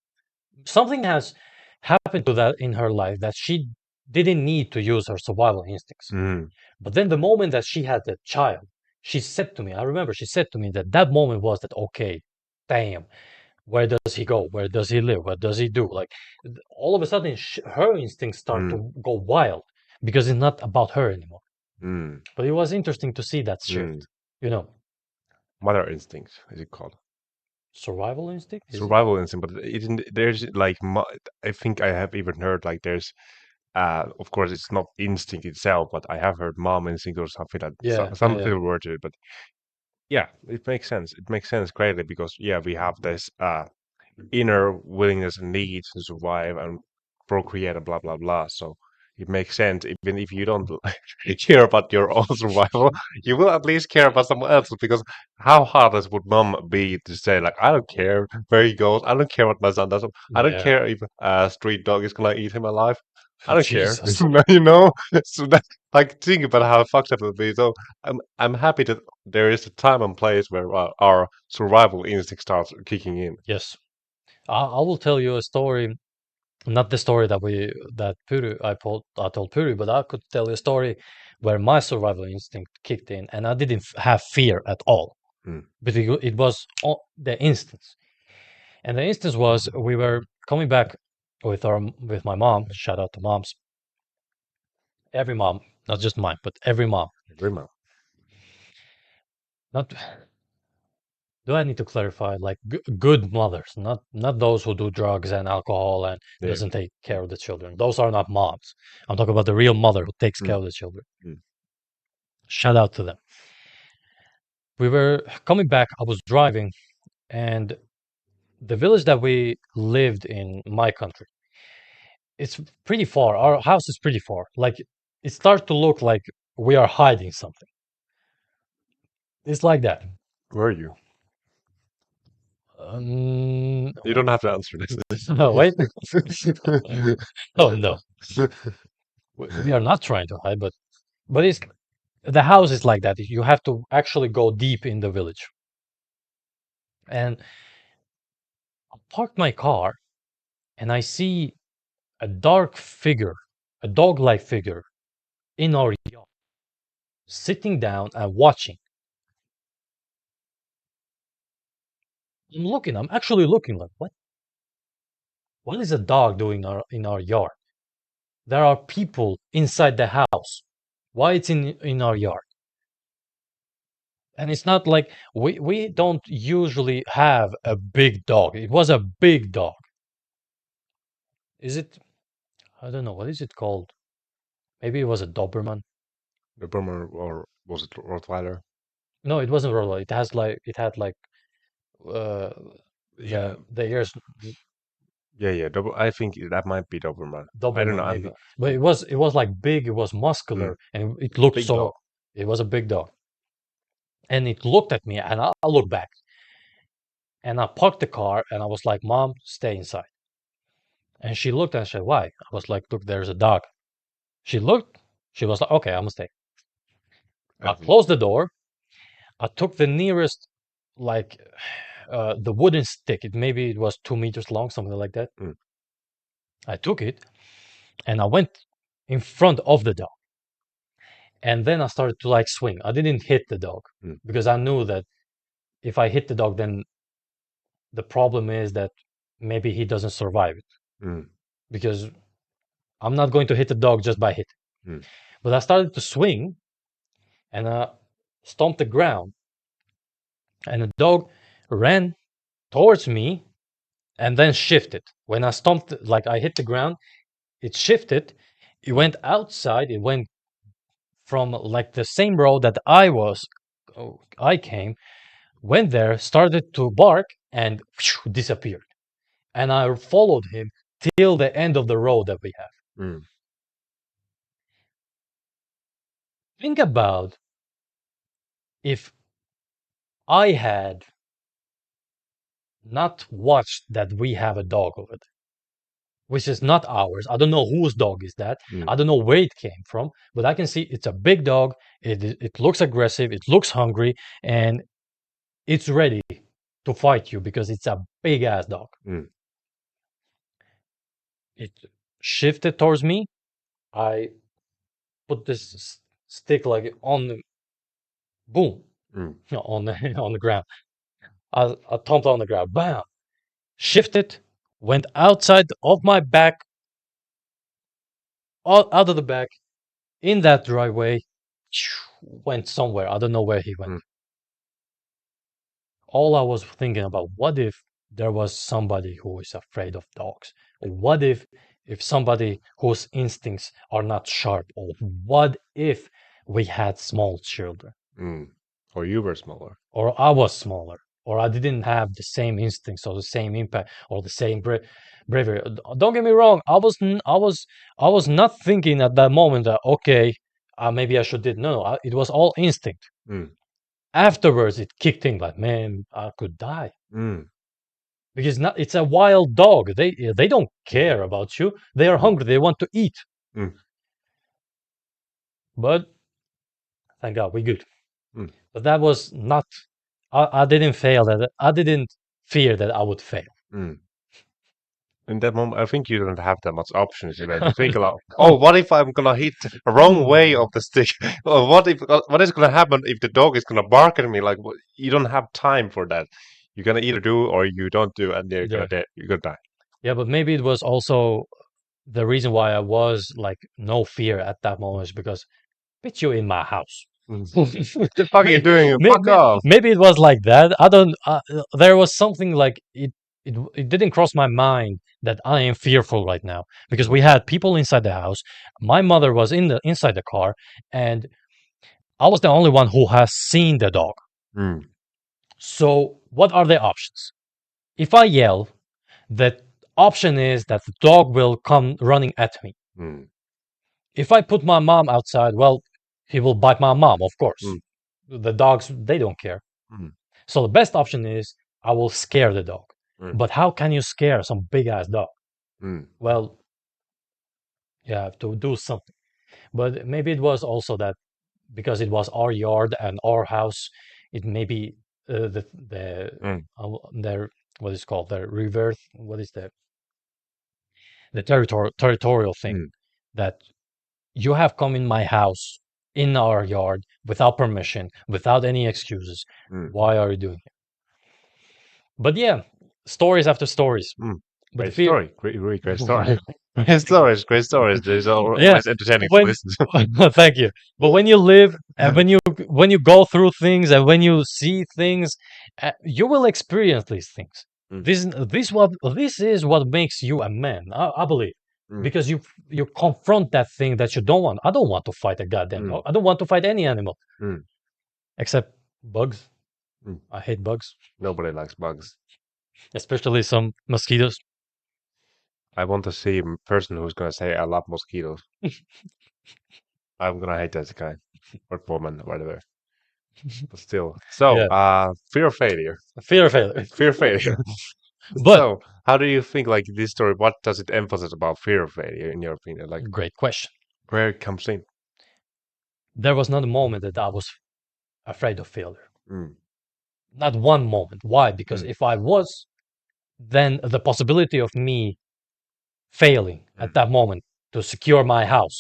has happened to that in her life that she didn't need to use her survival instincts. Mm. But then the moment that she had the child, she said to me, I remember she said to me that that moment was that, okay, damn, where does he go? Where does he live? What does he do? Like all of a sudden, her instincts start Mm. to go wild because it's not about her anymore. Mm. But it was interesting to see that Mm. shift, you know, Mother instinct, is it called? survival instinct. Is it? Survival instinct, but it, there's like I think I have even heard like there's of course it's not instinct itself, but I have heard mom instinct or something like Yeah, some yeah, yeah. people word to it, but yeah, it makes sense. It makes sense greatly because yeah, we have this inner willingness and need to survive and procreate and blah blah blah. So it makes sense. Even if you don't care about your own survival, you will at least care about someone else. Because how heartless would mom be to say like, I don't care where he goes. I don't care what my son does. I don't Yeah. care if a street dog is gonna eat him alive. I don't care. Jesus. You know. So that like think about how fucked up it would be. So I'm happy that there is a time and place where our survival instinct starts kicking in. Yes. I will tell you a story, not the story that I told Puri, but I could tell you a story where my survival instinct kicked in, and I didn't have fear at all, Mm. but it was the instance. And the instance was we were coming back with my mom. Shout out to moms, every mom, not just mine, but every mom. Every month. Not do I need to clarify like good mothers, not those who do drugs and alcohol and Yeah. doesn't take care of the children. Those are not moms. I'm talking about the real mother who takes care Mm. of the children. Mm. Shout out to them. We were coming back. I was driving, and the village that we lived in, my country, it's pretty far. Our house is pretty far. Like it starts to look like we are hiding something. It's like that. Where are you? You don't have to answer this. no, wait. Oh no, we are not trying to hide, but it's the house is like that. You have to actually go deep in the village. And I parked my car, and I see a dark figure, a dog-like figure in our yard, sitting down and watching. I'm actually looking like, what? What is a dog doing in our yard? There are people inside the house. Why it's in our yard? And it's not like we don't usually have a big dog. It was a big dog. Is it? I don't know. What is it called? Maybe it was a Doberman. The Burma or was it Rottweiler? No, it wasn't Rottweiler. It had like uh Yeah, the ears. yeah. Double. I think that might be Doberman. I don't know. Doberman maybe. But it was like big. It was Mm, muscular, and it looked big dog. so. It was a big dog, and it looked at me, and I looked back, and I parked the car, and I was like, "Mom, stay inside." And she looked and said, "Why?" I was like, "Look, there's a dog." She looked. She was like, "Okay, I'm gonna stay." I I think. closed the door. I took the nearest, like, the wooden stick. Maybe it was 2 meters long, something like that. Mm, I took it and I went in front of the dog. And then I started to like swing. I didn't hit the dog mm, because I knew that if I hit the dog, then the problem is that maybe he doesn't survive it mm, because I'm not going to hit the dog just by hitting. mm, But I started to swing and I stomped the ground, and the dog ran towards me and then shifted. When I stomped, like I hit the ground, it shifted. It went outside. It went from like the same road that I came, went there, started to bark, and disappeared. And I followed him till the end of the road that we have. mm. Think about if I had not watched that we have a dog over there, which is not ours. I don't know whose dog is that. Mm. I don't know where it came from, but I can see it's a big dog. It looks aggressive. It looks hungry, and it's ready to fight you because it's a big ass dog. Mm. It shifted towards me. I put this stick like on the boom Mm. on the on the ground. I thumped on the ground, bam, shifted, went outside of my back, out of the back, in that driveway, went somewhere. I don't know where he went. Mm. All I was thinking about, what if there was somebody who is afraid of dogs? What if somebody whose instincts are not sharp? Or what if we had small children? Mm. Or you were smaller. Or I was smaller, or I didn't have the same instincts or the same impact or the same bravery. Don't get me wrong. I was not thinking at that moment that okay, maybe I should did. No, it was all instinct. Mm. Afterwards, it kicked in. Like, man, I could die Mm. because not. It's a wild dog. They don't care about you. They are Mm. hungry. They want to eat. Mm. But thank God we good. Mm. But that was not. I didn't fail that. I didn't fear that I would fail. Mm. In that moment, I think you don't have that much options. You know, you think a lot. Oh, what if I'm gonna hit the wrong way of the stick? Or what is gonna happen if the dog is gonna bark at me? Like you don't have time for that. You're gonna either do or you don't do, and you're Yeah. gonna die. You're gonna die. Yeah, but maybe it was also the reason why I was like no fear at that moment is because bitch, you in my house. What the fuck are you doing? Fuck off. Maybe it was like that. I don't. There was something like it. It didn't cross my mind that I am fearful right now because we had people inside the house. My mother was inside the car, and I was the only one who has seen the dog. Mm. So, what are the options? If I yell, the option is that the dog will come running at me. Mm. If I put my mom outside, well, he will bite my mom, of course. Mm. The dogs, they don't care. Mm. So the best option is I will scare the dog. Mm. But how can you scare some big ass dog? Mm. Well, you have to do something. But maybe it was also that because it was our yard and our house, it maybe Mm. their what is called the revert. What is the territorial thing Mm. that you have come in my house in our yard without permission, without any excuses. Mm. Why are you doing it? But yeah, stories after stories. Mm. But the Great fear, story. Really great story. Great stories. Great stories. There's always yeah. entertaining to When listen to. thank you. But when you live and when you go through things and when you see things, you will experience these things. Mm. This is what makes you a man. I believe Mm. because you confront that thing that you don't want. I don't want to fight a goddamn Mm. dog. I don't want to fight any animal Mm. except bugs. Mm. I hate bugs, Nobody likes bugs. especially some mosquitoes. I want to see a person who's gonna say I love mosquitoes. I'm gonna hate that guy or woman, whatever. But still, so Yeah, fear of failure. fear of failure. Fear of failure. But So, how do you think like this story? What does it emphasize about fear of failure, in your opinion? Like great question. where it comes in? There was not a moment that I was afraid of failure. Mm. Not one moment. Why? Because Mm. if I was, then the possibility of me failing Mm. at that moment to secure my house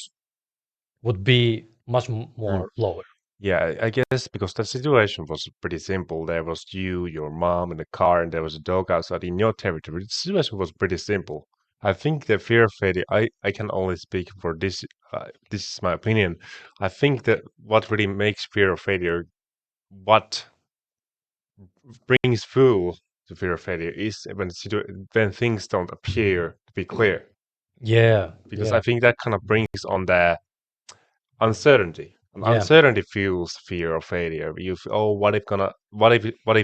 would be much Mm. more lower. Yeah, I guess because the situation was pretty simple. There was you, your mom in the car, and there was a dog outside in your territory. The situation was pretty simple. I think the fear of failure, I can only speak for this. This is my opinion. I think that what really makes fear of failure, what brings fuel to fear of failure, is when things don't appear to be clear. Yeah, Because yeah, I think that kind of brings on the uncertainty. And yeah, uncertainty fuels fear of failure. Oh, what if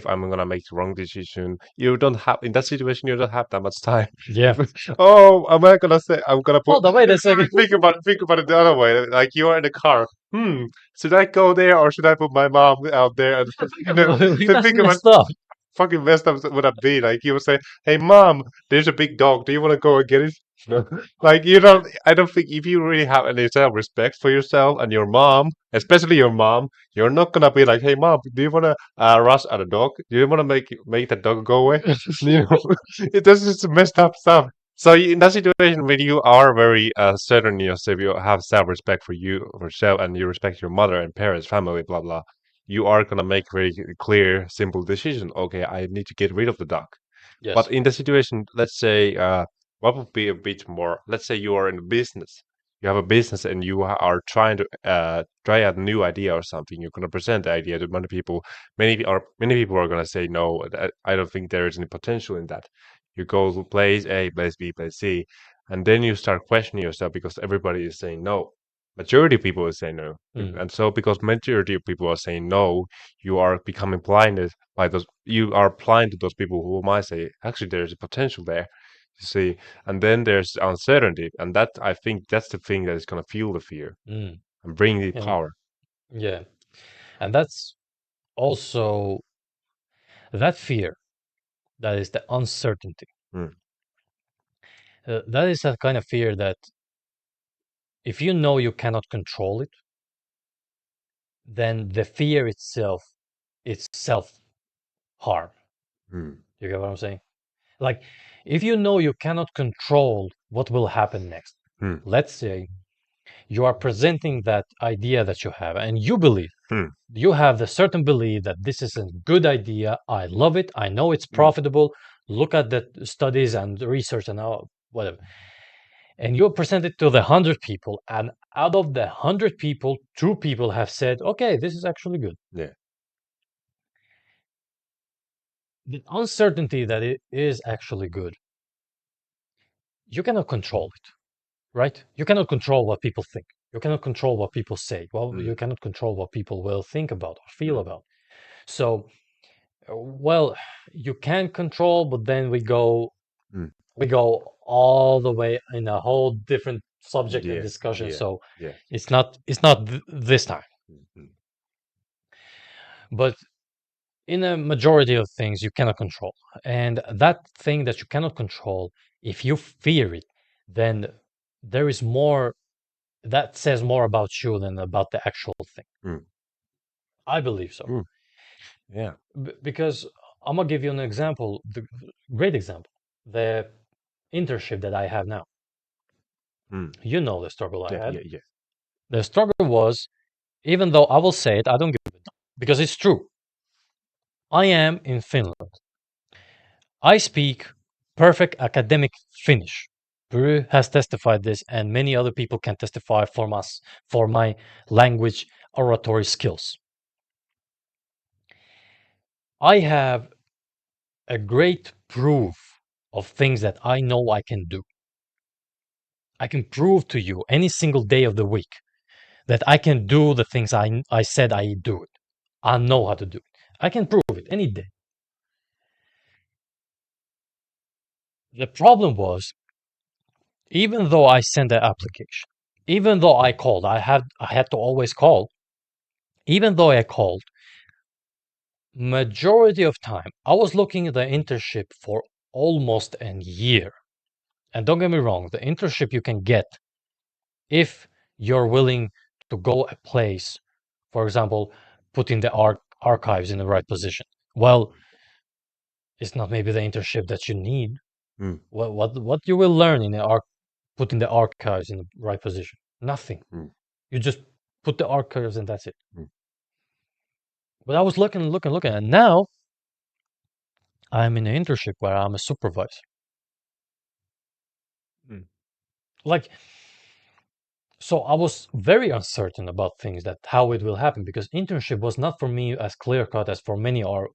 I'm gonna make the wrong decision? You don't have in that situation. You don't have that much time. yeah. Oh, am I gonna say I'm gonna put? Hold on, wait a second. Think about it the other way. Like you are in the car. Should I go there or should I put my mom out there? And That's think about messed up. fucking messed up would that be? Like you would say, "Hey, mom, there's a big dog. Do you want to go and get it?" No. Like you don't. I don't think if you really have any self-respect for yourself and your mom, especially your mom, you're not gonna be like, "Hey, mom, do you want to rush at a dog? Do you want to make that dog go away?" You know, it does just messed up stuff. So in that situation, when you are very certain in yourself, you have self-respect for yourself, and you respect your mother and parents, family, blah blah. You are gonna make very clear, simple decision. Okay, I need to get rid of the dog. But Yes. in the situation, let's say, what would be a bit more? Let's say you are in a business. You have a business and you are trying to try out a new idea or something. You're going to present the idea to many people. Many people are going to say no. I don't think there is any potential in that. You go to place A, place B, place C, and then you start questioning yourself because everybody is saying no. Majority of people is saying no, Mm, and so because majority of people are saying no, you are becoming blinded by those. You are blind to those people who might say, actually, there's a potential there. You see, and then there's uncertainty, and that I think that's the thing that is going to fuel the fear mm. and bring the And power. yeah, and that's also that fear, that is the uncertainty. Mm, That is a kind of fear that if you know you cannot control it, then the fear itself is self-harm. mm, You get what I'm saying? Like, if you know you cannot control what will happen next, mm, let's say you are presenting that idea that you have, and you believe, mm, you have the certain belief that this is a good idea. I love it. I know it's mm, profitable. Look at the studies and research and all, whatever. And you present it to the 100 people, and out of the 100 people, 2 people have said, okay, this is actually good. yeah. The uncertainty that it is actually good, you cannot control it, right? You cannot control what people think. You cannot control what people say. Well, Mm, you cannot control what people will think about or feel mm, about. So, well, you can control, but then mm. we go all the way in a whole different subject and Yeah, discussion. yeah, So yeah. it's not this time. Mm, mm, But in a majority of things you cannot control, and that thing that you cannot control, if you fear it, then there is more that says more about you than about the actual thing. mm, I believe so. mm. Yeah. Because I'm gonna give you an example, the great example, the internship that I have now. Mm. You know the struggle I Yeah, had. yeah, yeah. The struggle was, even though I will say it, I don't give it, because it's true. I am in Finland. I speak perfect academic Finnish. Bru has testified this, and many other people can testify from us for my language oratory skills. I have a great proof of things that I know I can do. I can prove to you any single day of the week that I can do the things I said I do it. I know how to do it. I can prove it any day. The problem was, even though I sent the application, even though I called, I had to always call. Even though I called, majority of time I was looking at the internship for almost a year. And don't get me wrong, the internship you can get if you're willing to go a place, for example, putting the archives in the right position. Well, it's not maybe the internship that you need. Mm, What you will learn in putting the archives in the right position? Nothing. mm, You just put the archives and that's it. mm, But I was looking, and now I'm in an internship where I'm a supervisor. mm, Like, so I was very uncertain about things, that how it will happen, because internship was not for me as clear cut as for many or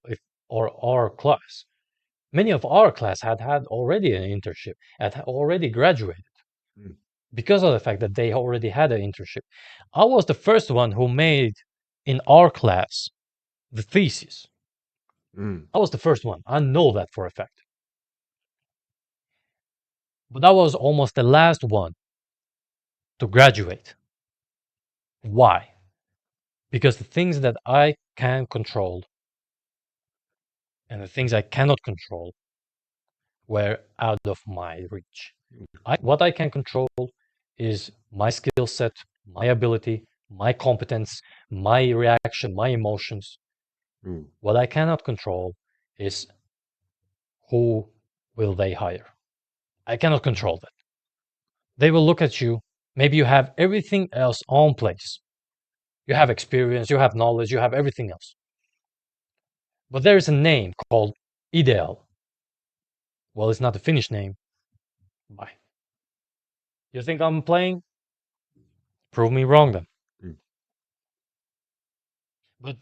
our class. Many of our class had already an internship, had already graduated mm, because of the fact that they already had an internship. I was the first one who made in our class the thesis. mm, I was the first one. I know that for a fact. But I was almost the last one to graduate. Why? Because the things that I can control and the things I cannot control were out of my reach. What I can control is my skill set, my ability, my competence, my reaction, my emotions. mm, What I cannot control is who will they hire. I cannot control that. They will look at you. Maybe you have everything else on place. You have experience, you have knowledge, you have everything else. But there is a name called ideal. Well, it's not a Finnish name. Bye. You think I'm playing? Prove me wrong then. Mm. But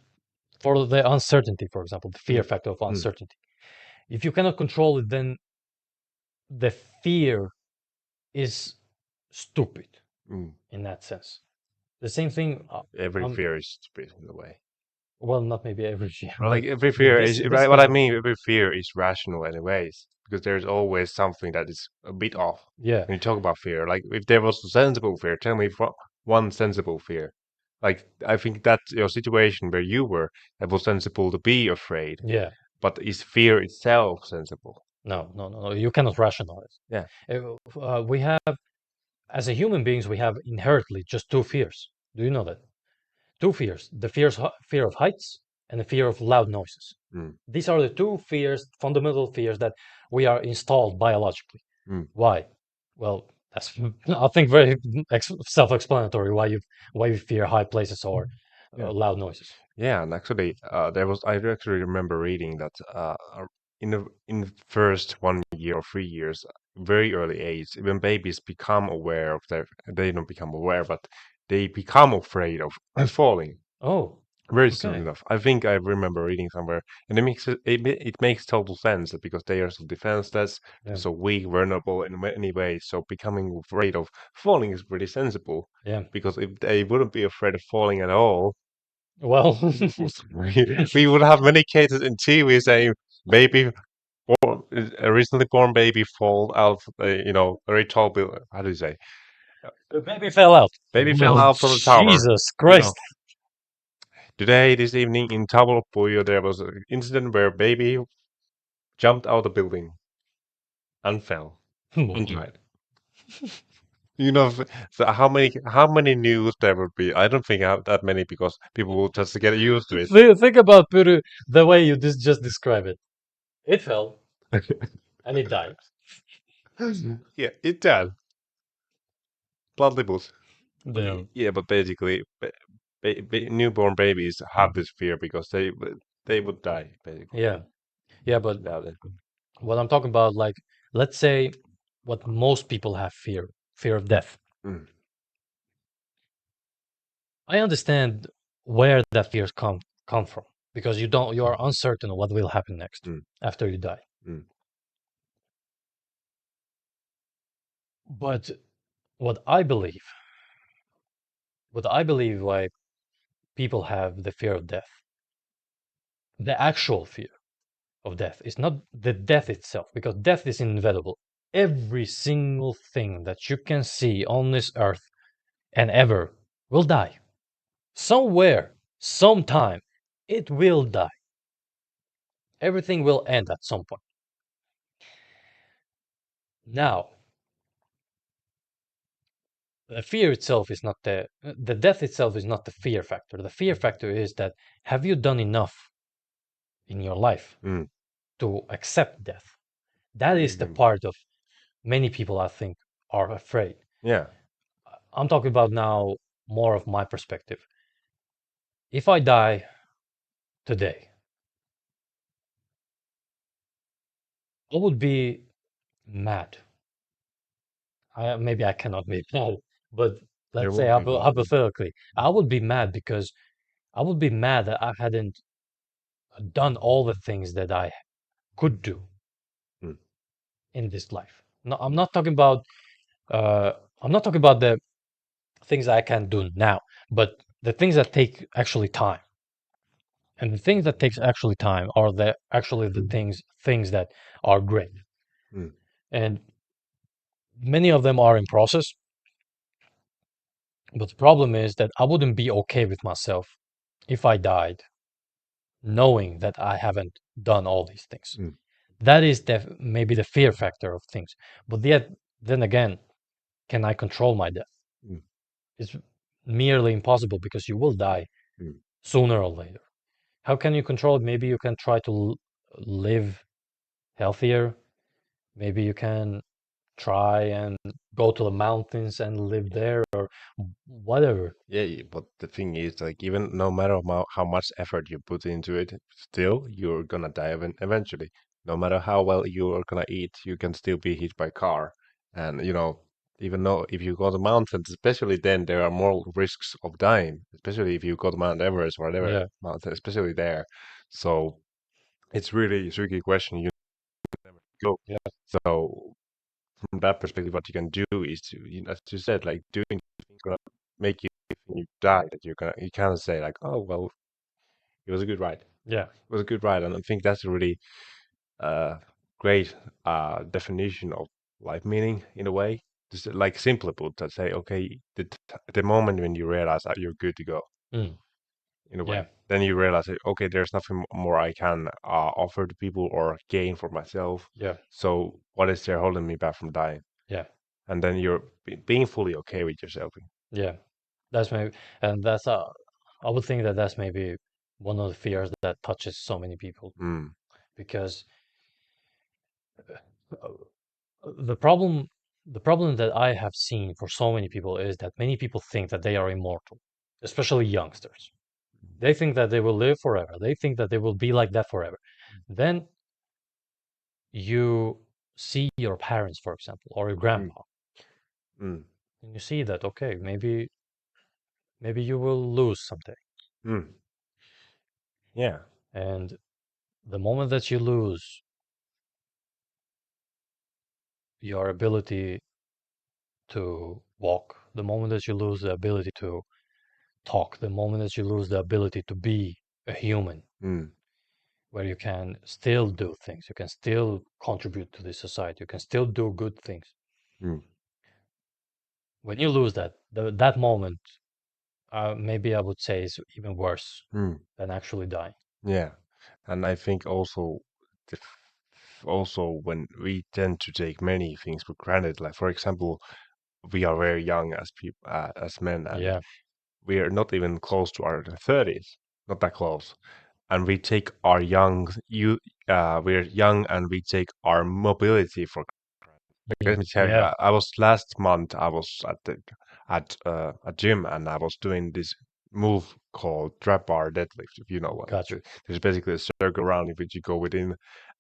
for the uncertainty, for example, the fear Mm. factor of Mm. uncertainty, if you cannot control it, then the fear is stupid Mm. in that sense. The same thing, Every fear is stupid in a way. well, not maybe every fear, Or like but every fear this is this what kind I of, mean. Every fear is rational, anyways, because there's always something that is a bit off. yeah, When you talk about fear, like if there was a sensible fear, tell me one sensible fear. Like I think that's your situation where you were, that was sensible to be afraid. yeah. But is fear itself sensible? No. You cannot rationalize. Yeah. We have, as a human beings, we have inherently just two fears. Do you know that? Two fears: the fear of heights and the fear of loud noises. Mm. These are the two fears, fundamental fears that we are installed biologically. Mm. Why? Well, that's I think very self-explanatory. Why you fear high places or Yeah. loud noises. Yeah, and actually, I actually remember reading that in the first 1 year or 3 years, very early age, when babies become aware of they don't become aware, but they become afraid of falling. Oh, Very soon okay. enough. I think I remember reading somewhere, and it makes total sense because they are so defenseless, Yeah. so weak, vulnerable in many ways. So becoming afraid of falling is pretty sensible Yeah. because if they wouldn't be afraid of falling at all, Well, we would have many cases in TV saying baby, a recently born baby fall out of a very tall building. How do you say? the baby fell out. Baby fell Well, out from the tower. Jesus You know, Christ. today, this evening in Tavolopuyo, there was an incident where baby jumped out the building and fell and died. You know, so how many news there would be? I don't think that many because people will just get used to it. Think about Puru, the way you just describe it. It fell and it died. Yeah, it does. Bluntly put. But Yeah. yeah, but basically, newborn babies have this fear because they would die basically Yeah. Yeah, but without it. what I'm talking about, like, let's say what most people have fear of death. Mm. I understand where that fears come from because you are uncertain of what will happen next Mm. after you die. Mm. But what I believe, why people have the fear of death, the actual fear of death is not the death itself, because death is inevitable. Every single thing that you can see on this earth and ever will die. Somewhere, sometime, it will die. Everything will end at some point. Now, the fear itself is not the death itself is not the fear factor. The fear factor is that have you done enough in your life Mm. to accept death? That is the Mm. part of many people I think are afraid. Yeah. I'm talking about now more of my perspective. If I die today, I would be mad. Maybe I cannot be mad, but There let's say will be one. hypothetically, I would be mad because I would be mad that I hadn't done all the things that I could do Mm. in this life. No, I'm not talking about uh, I'm not talking about the things I can do now, but the things that take actually time. And the things that takes actually time are the things that are great. Mm. And many of them are in process. But the problem is that I wouldn't be okay with myself if I died knowing that I haven't done all these things. Mm. That is maybe the fear factor of things. But yet, then again, can I control my death? Mm. It's merely impossible because you will die Mm. sooner or later. How can you control it? Maybe you can try to live healthier. Maybe you can try and go to the mountains and live there or whatever. But the thing is, like, even no matter how much effort you put into it, still you're gonna die eventually. No matter how well you're gonna eat, you can still be hit by car. And even though if you go to mountains, especially then there are more risks of dying, especially if you go to Mount Everest or whatever Yeah, mountain, especially there. So it's really a tricky question. You never go. yeah, So from that perspective, what you can do is to, as you said, like doing things gonna make you die. That you can't say like, oh well, it was a good ride. yeah. It was a good ride, and I think that's a really uh, great definition of life meaning in a way. Just like simply put, to say, okay, the moment when you realize that you're good to go, Mm, in a yeah, way, then you realize, that, okay, there's nothing more I can offer to people or gain for myself. yeah, So what is there holding me back from dying? yeah, And then you're being fully okay with yourself. yeah. That's maybe, and that's I would think that that's maybe one of the fears that touches so many people Mm, because uh, the problem that I have seen for so many people is that many people think that they are immortal, especially youngsters. They think that they will live forever. They think that they will be like that forever. Then you see your parents, for example, or your mm, grandpa, mm, and you see that okay, maybe you will lose someday. mm. Yeah. And the moment that you lose your ability to walk, the moment that you lose the ability to talk, the moment that you lose the ability to be a human, Mm, where you can still do things, you can still contribute to the society, you can still do good things. mm, When you lose that moment, maybe I would say is even worse mm. than actually dying. Yeah. And I think also, also when we tend to take many things for granted, like for example, we are very young as people, as men, and Yeah. we are not even close to our 30s, not that close. And we take our we're young and we take our mobility for. Let me tell you, Yeah. I was last month. I was at a gym and I was doing this move called trap bar deadlift. If you know what, Gotcha. there's basically a circle around in which you go within,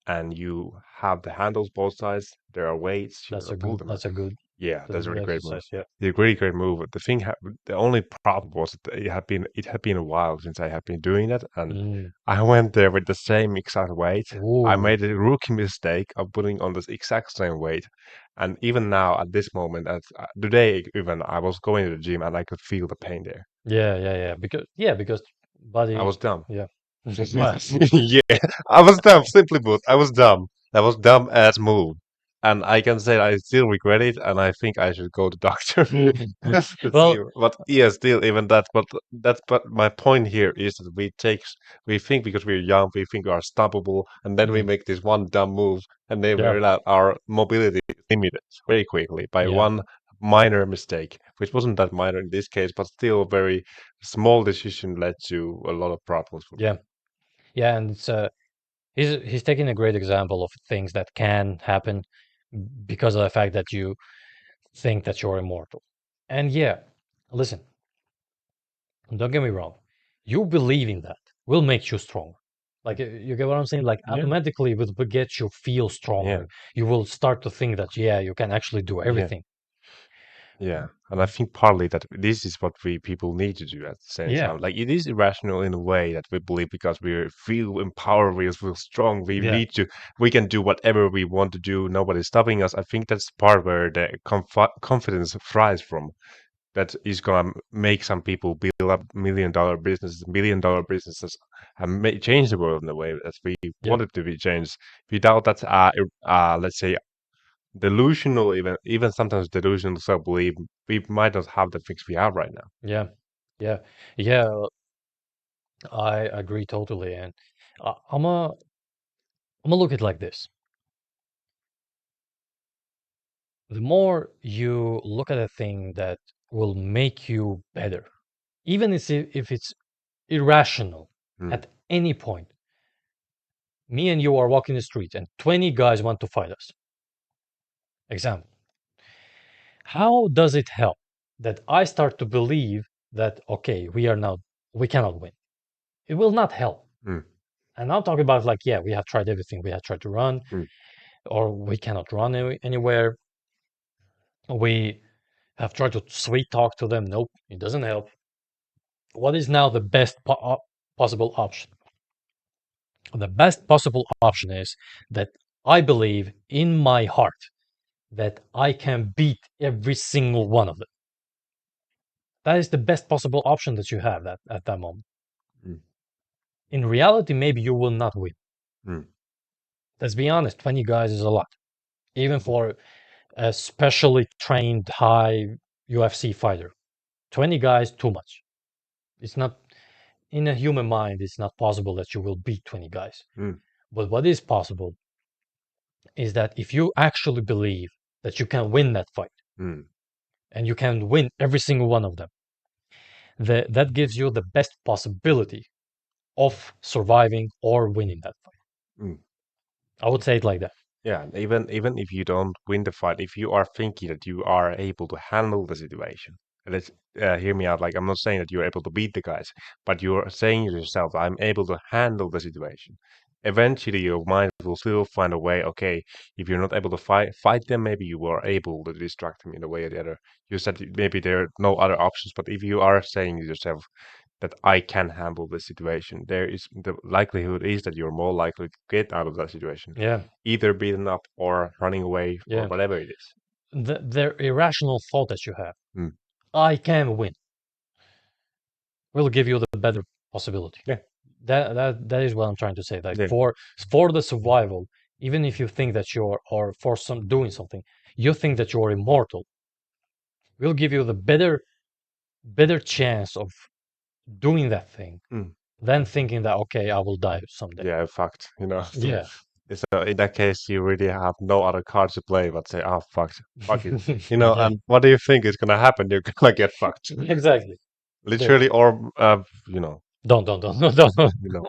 and you have the handles both sides. There are weights. You pull them. Yeah, that's a really great move. Exercise. Yeah. Yeah, really great move. The only problem was that it had been a while since I had been doing that, and Mm. I went there with the same exact weight. I Ooh. made a rookie mistake of putting on this exact same weight, and even now at this moment, at today even, I was going to the gym and I could feel the pain there. Yeah, yeah, yeah. Because I body. was dumb. Yeah. Yeah, I was dumb. Simply put, I was dumb. That was dumb ass move, and I can say I still regret it, and I think I should go to doctor. Let's see. Well, But yeah, still, even that. But my point here is that we think because we're young, we think we are stoppable, and then we mm, make this one dumb move, and then we yeah, realize our mobility is limited very quickly by yeah, one minor mistake, which wasn't that minor in this case, but still a very small decision led to a lot of problems for me. yeah, yeah. And it's he's taking a great example of things that can happen because of the fact that you think that you're immortal. And yeah, listen, don't get me wrong. You believing that will make you stronger. Like you get what I'm saying? Like Yeah, automatically it will get you feel yeah, stronger. You will start to think that yeah, you can actually do yeah, everything. yeah. And I think partly that this is what we people need to do at the same Yeah, time. Like it is irrational in a way that we believe because we feel empowered, we feel strong, yeah, we can do whatever we want to do. Nobody's stopping us. I think that's part where the confidence thrives from. That is gonna make some people build up million-dollar businesses, and change the world in the way that we yeah, want it to be changed. Without that, let's say delusional, even sometimes delusional self-belief, we might not have the things we have right now. yeah, yeah, yeah. I agree totally. And I'm gonna look at it like this. The more you look at a thing that will make you better, even if it's irrational Hmm. at any point. Me and you are walking the street and 20 guys want to fight us. Example. How does it help that I start to believe that okay, we cannot win? It will not help. Mm, And I'm talking about like, yeah, we have tried everything. We have tried to run, mm, or we cannot run anywhere. We have tried to sweet talk to them. Nope, it doesn't help. What is now the best possible option? The best possible option is that I believe in my heart that I can beat every single one of them. That is the best possible option that you have at that moment. mm, In reality, maybe you will not win. mm. Let's be honest, 20 guys is a lot, even for a specially trained high UFC fighter. 20 guys, too much. It's not, in a human mind, it's not possible that you will beat 20 guys. Mm, But what is possible is that if you actually believe that you can win that fight mm, and you can win every single one of them, that gives you the best possibility of surviving or winning that fight. mm. I would say it like that. Yeah, even if you don't win the fight, if you are thinking that you are able to handle the situation, let's hear me out. Like I'm not saying that you're able to beat the guys, but you're saying to yourself, "I'm able to handle the situation." Eventually, your mind will still find a way. Okay, if you're not able to fight them, maybe you are able to distract them in a way or the other. You said maybe there are no other options, but if you are saying to yourself that I can handle the situation, there is the likelihood is that you're more likely to get out of that situation, Yeah, either beaten up or running away or yeah. whatever it is. The irrational thought that you have, Mm. I can win, will give you the better possibility. Yeah, That is what I'm trying to say. Like yeah, for the survival, even if you think that you're or for some doing something, you think that you're immortal, will give you the better chance of doing that thing mm. than thinking that okay, I will die someday. Yeah, fucked. Yeah. So in that case, you really have no other cards to play but say, "Oh, fucked, fuck it." Yeah. And what do you think is gonna happen? You're gonna get fucked, Exactly. There. literally, or you know, Don't no, don't. you know.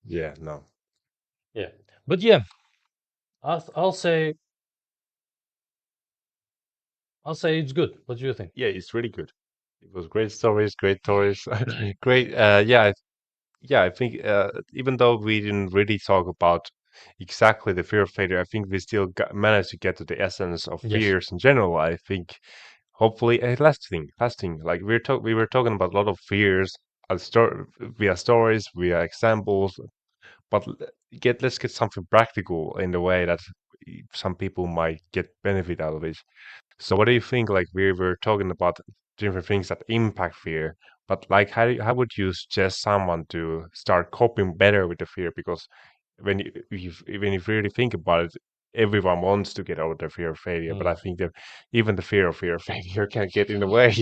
Yeah, no. Yeah. But yeah, I'll say it's good. What do you think? Yeah, it's really good. It was great stories, great stories, great. Yeah, yeah, I think even though we didn't really talk about exactly the fear of failure, I think we still managed to get to the essence of Yes. fears in general. I think hopefully a lasting. Like we were talking about a lot of fears, via stories, via examples, but let's get something practical in the way that some people might get benefit out of it. So what do you think? Like we were talking about different things that impact fear, but like how would you suggest someone to start coping better with the fear? Because when you really think about it, everyone wants to get over the fear of failure, but I Mm, think that even the fear of failure can get in the way.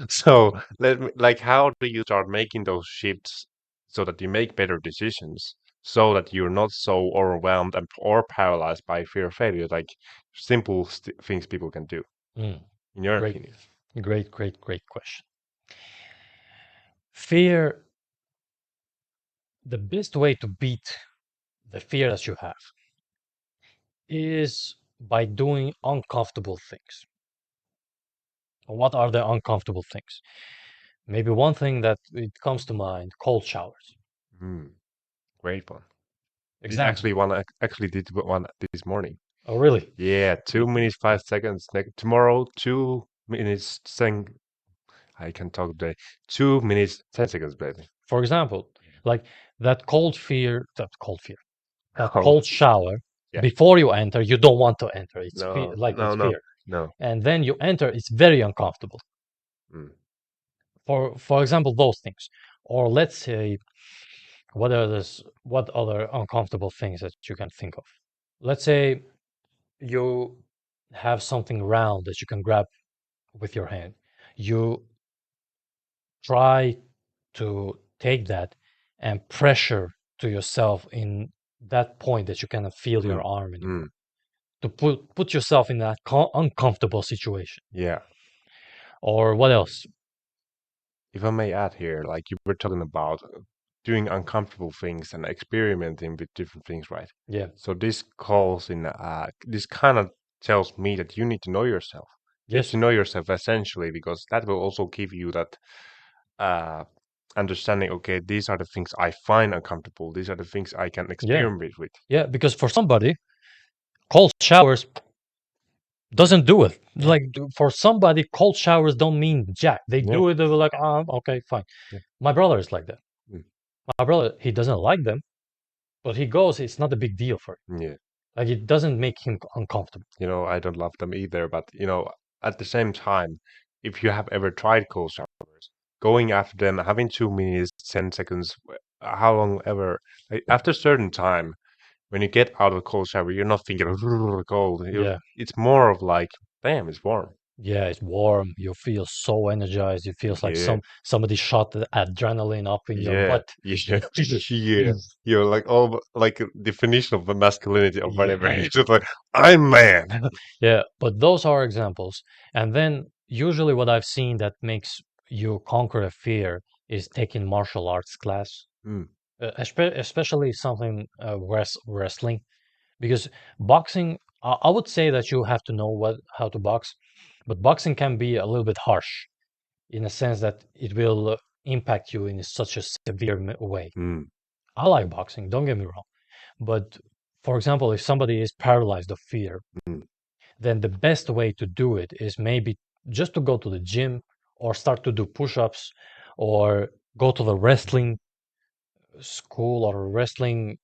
So like how do you start making those shifts so that you make better decisions? So that you're not so overwhelmed and or paralyzed by fear of failure, like simple things people can do, mm. in your Great, opinion. great question. Fear, the best way to beat the fear that you have is by doing uncomfortable things. What are the uncomfortable things? Maybe one thing that it comes to mind, cold showers. Mm, great one. Did Example. actually one actually did one this morning. Oh, really? Yeah, 2 minutes 5 seconds. Tomorrow, 2 minutes. I can talk today. 2 minutes 10 seconds, baby. For example, like that Oh, cold shower, yeah. before you enter, you don't want to enter. No, Like no, it's no, fear. no. And then you enter, it's very uncomfortable. Mm, For example, those things. Or let's say, what other uncomfortable things that you can think of? Let's say you have something round that you can grab with your hand. You try to take that and pressure to yourself in that point that you cannot feel your mm, arm mm. anymore. To put yourself in that uncomfortable situation. Yeah. Or what else? If I may add here, like you were talking about doing uncomfortable things and experimenting with different things, right? Yeah. So this calls in this kind of tells me that you need to know yourself. Get Yes. to know yourself essentially, because that will also give you that uh, understanding. Okay, these are the things I find uncomfortable. These are the things I can Yeah. experiment with. Yeah. Because for somebody, cold showers doesn't do it. Yeah. Like for somebody, cold showers don't mean jack. They Yeah. do it. They're like, okay, fine. Yeah. My brother is like that. Mm. My brother, he doesn't like them, but he goes. It's not a big deal for him. Yeah. Like it doesn't make him uncomfortable. I don't love them either, but at the same time, if you have ever tried cold showers, going after them, having 2 minutes, 10 seconds, how long ever, after a certain time, when you get out of a cold shower, you're not thinking cold. Yeah. It's more of like, damn, it's warm. Yeah, it's warm. You feel so energized. It feels like Yeah, somebody shot the adrenaline up in your yeah, butt. yeah, yeah. You're like all like a definition of the masculinity or whatever. Yeah. It's just like, I'm man. Yeah, but those are examples. And then usually what I've seen that makes you conquer a fear is taking martial arts class, Mm, especially something wrestling, because boxing, I would say that you have to know how to box, but boxing can be a little bit harsh in a sense that it will impact you in such a severe way. mm, I like boxing, don't get me wrong, but for example, if somebody is paralyzed of fear, mm, then the best way to do it is maybe just to go to the gym or start to do push-ups or go to the wrestling school or a wrestling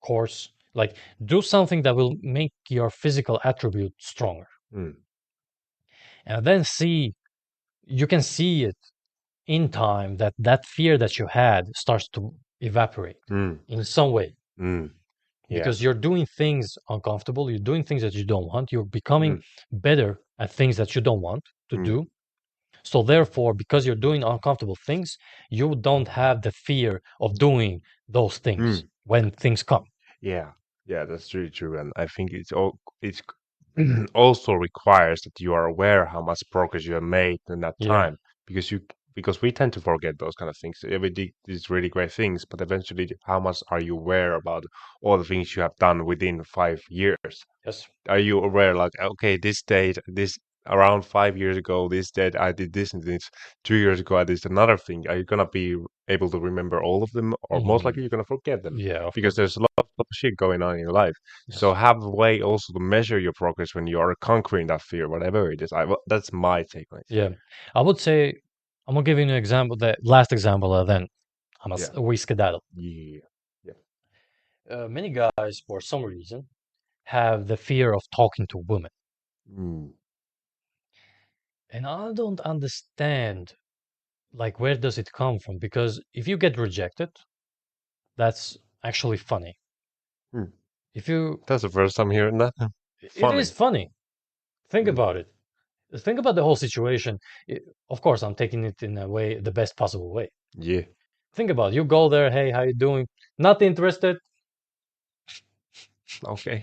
course. Like do something that will make your physical attribute stronger. mm, And then you can see it in time that that fear that you had starts to evaporate mm, in some way mm. Yeah. because you're doing things uncomfortable, you're doing things that you don't want, you're becoming Mm, better at things that you don't want to mm, do. So therefore, because you're doing uncomfortable things, you don't have the fear of doing those things mm. when things come. Yeah, yeah, that's really true, and I think it's also requires that you are aware how much progress you have made in that Yeah. time, because we tend to forget those kind of things. Yeah, we did these really great things, but eventually, how much are you aware about all the things you have done within 5 years? Yes. Are you aware, like, okay, this date, this around 5 years ago, this date I did this, and this 2 years ago I did another thing? Are you gonna be able to remember all of them, or most Mm, likely you're gonna forget them? yeah, of Because course. there's a lot of shit going on in your life. So Yes. have a way also to measure your progress when you are conquering that fear, whatever it is. That's my take on it. Yeah. I would say I'm gonna give you an example, the last example, then Yeah. we skedaddle. Yeah. Yeah. Many guys, for some reason, have the fear of talking to women. Mm. And I don't understand, like, where does it come from? Because if you get rejected, that's actually funny. Mm. If you, That's the first time hearing that. it is Funny. funny. Think Mm. about it. Think about the whole situation. Of course, I'm taking it in a way, the best possible way. Yeah. Think about it. You go there, hey, how you doing? Not interested. Okay.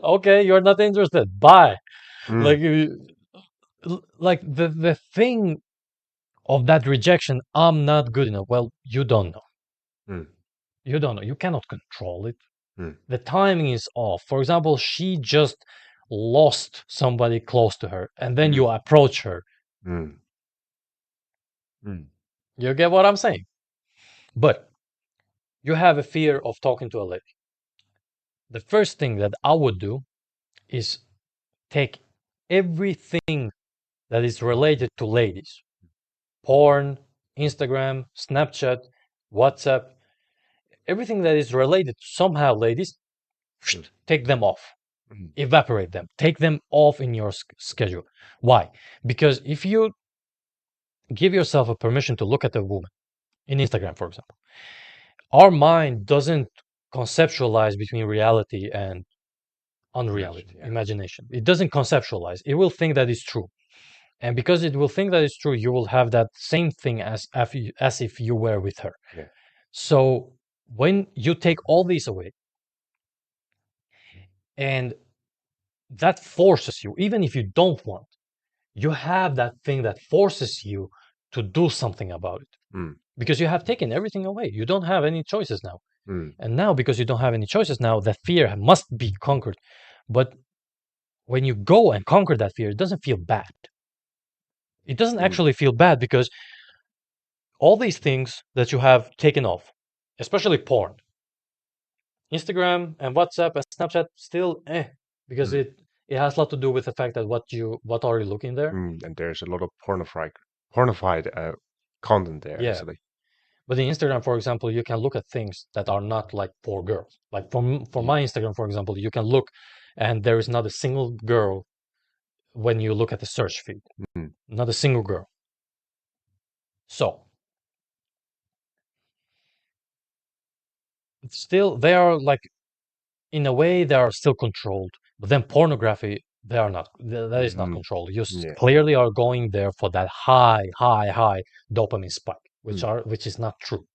Okay, you're not interested. Bye. Mm. Like, like the thing of that rejection, I'm not good enough. Well, you don't know. Mm. You don't know. You cannot control it. Mm. The timing is off. For example, she just lost somebody close to her, and then Mm. you approach her. Mm. Mm. You get what I'm saying? But you have a fear of talking to a lady. The first thing that I would do is take everything that is related to ladies: porn, Instagram, Snapchat, WhatsApp, everything that is related to somehow ladies, Mm. take them off, Mm. evaporate them, take them off in your schedule. Why? Because if you give yourself a permission to look at a woman in Instagram, for example, our mind doesn't conceptualize between reality and Imagine, unreality, yeah. imagination. It doesn't conceptualize. It will think that it's true. And because it will think that it's true, you will have that same thing as if you were with her. Yeah. So when you take all these away, and that forces you, even if you don't want, you have that thing that forces you to do something about it Mm. because you have taken everything away. You don't have any choices now. And now, because you don't have any choices now, that fear must be conquered. But when you go and conquer that fear, it doesn't feel bad. It doesn't actually feel bad, because all these things that you have taken off, especially porn, Instagram and WhatsApp and Snapchat, still because it has a lot to do with the fact that what are you looking there? And there's a lot of pornified content there, Yeah. actually. But in Instagram, for example, you can look at things that are not like for girls. Like for my Instagram, for example, you can look and there is not a single girl when you look at the search feed. Not a single girl. So still, they are like, in a way, they are still controlled. But then pornography, they are not. That is not controlled. You clearly are going there for that high dopamine spike, which is not true.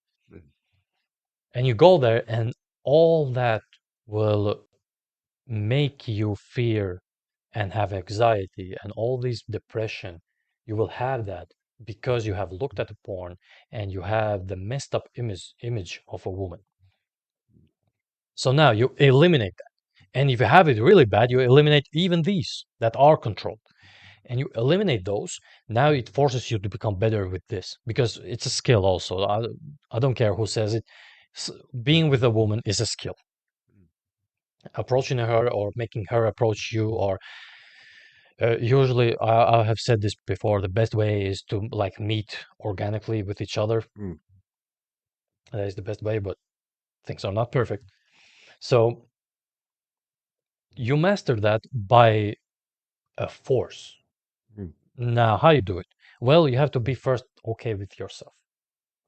And you go there, and all that will make you fear and have anxiety and all this depression. You will have that because you have looked at the porn and you have the messed up image of a woman. So now you eliminate that. And if you have it really bad, you eliminate even these that are controlled. And you eliminate those. Now it forces you to become better with this, because it's a skill also. I don't care who says it. Being with a woman is a skill. Approaching her or making her approach you, or usually, I have said this before, the best way is to like meet organically with each other. That is the best way, but things are not perfect. So you master that by a force. Now, how you do it? Well, you have to be first okay with yourself.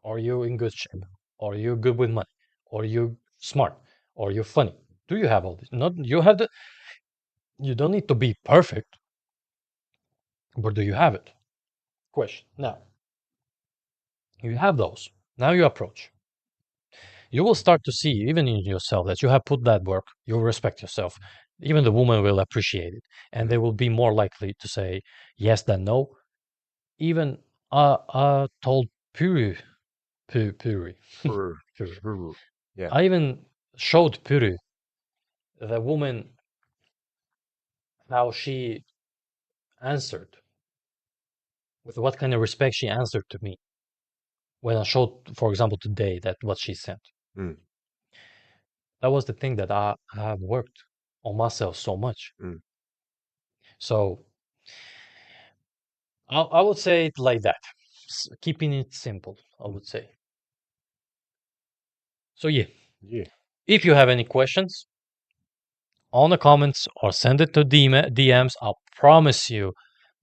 Are you in good shape? Are you good with money? Are you smart? Are you funny? Do you have all this? Not you have the. You don't need to be perfect, but do you have it? Question. Now, you have those. Now you approach. You will start to see, even in yourself, that you have put that work. You respect yourself. Even the woman will appreciate it, and they will be more likely to say yes than no. Even I told Puri, Puri, Yeah. I even showed Puri, the woman, how she answered, with what kind of respect she answered to me when I showed, for example, today, that what she sent. That was the thing that I have worked on myself so much. So I would say it like that, keeping it simple, I would say. So yeah, if you have any questions on the comments or send it to DMs, I'll promise you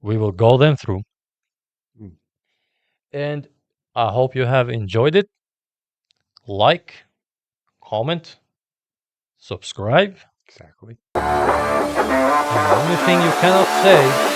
we will go them through. And I hope you have enjoyed it. Like, comment, subscribe. Exactly. And the only thing you cannot say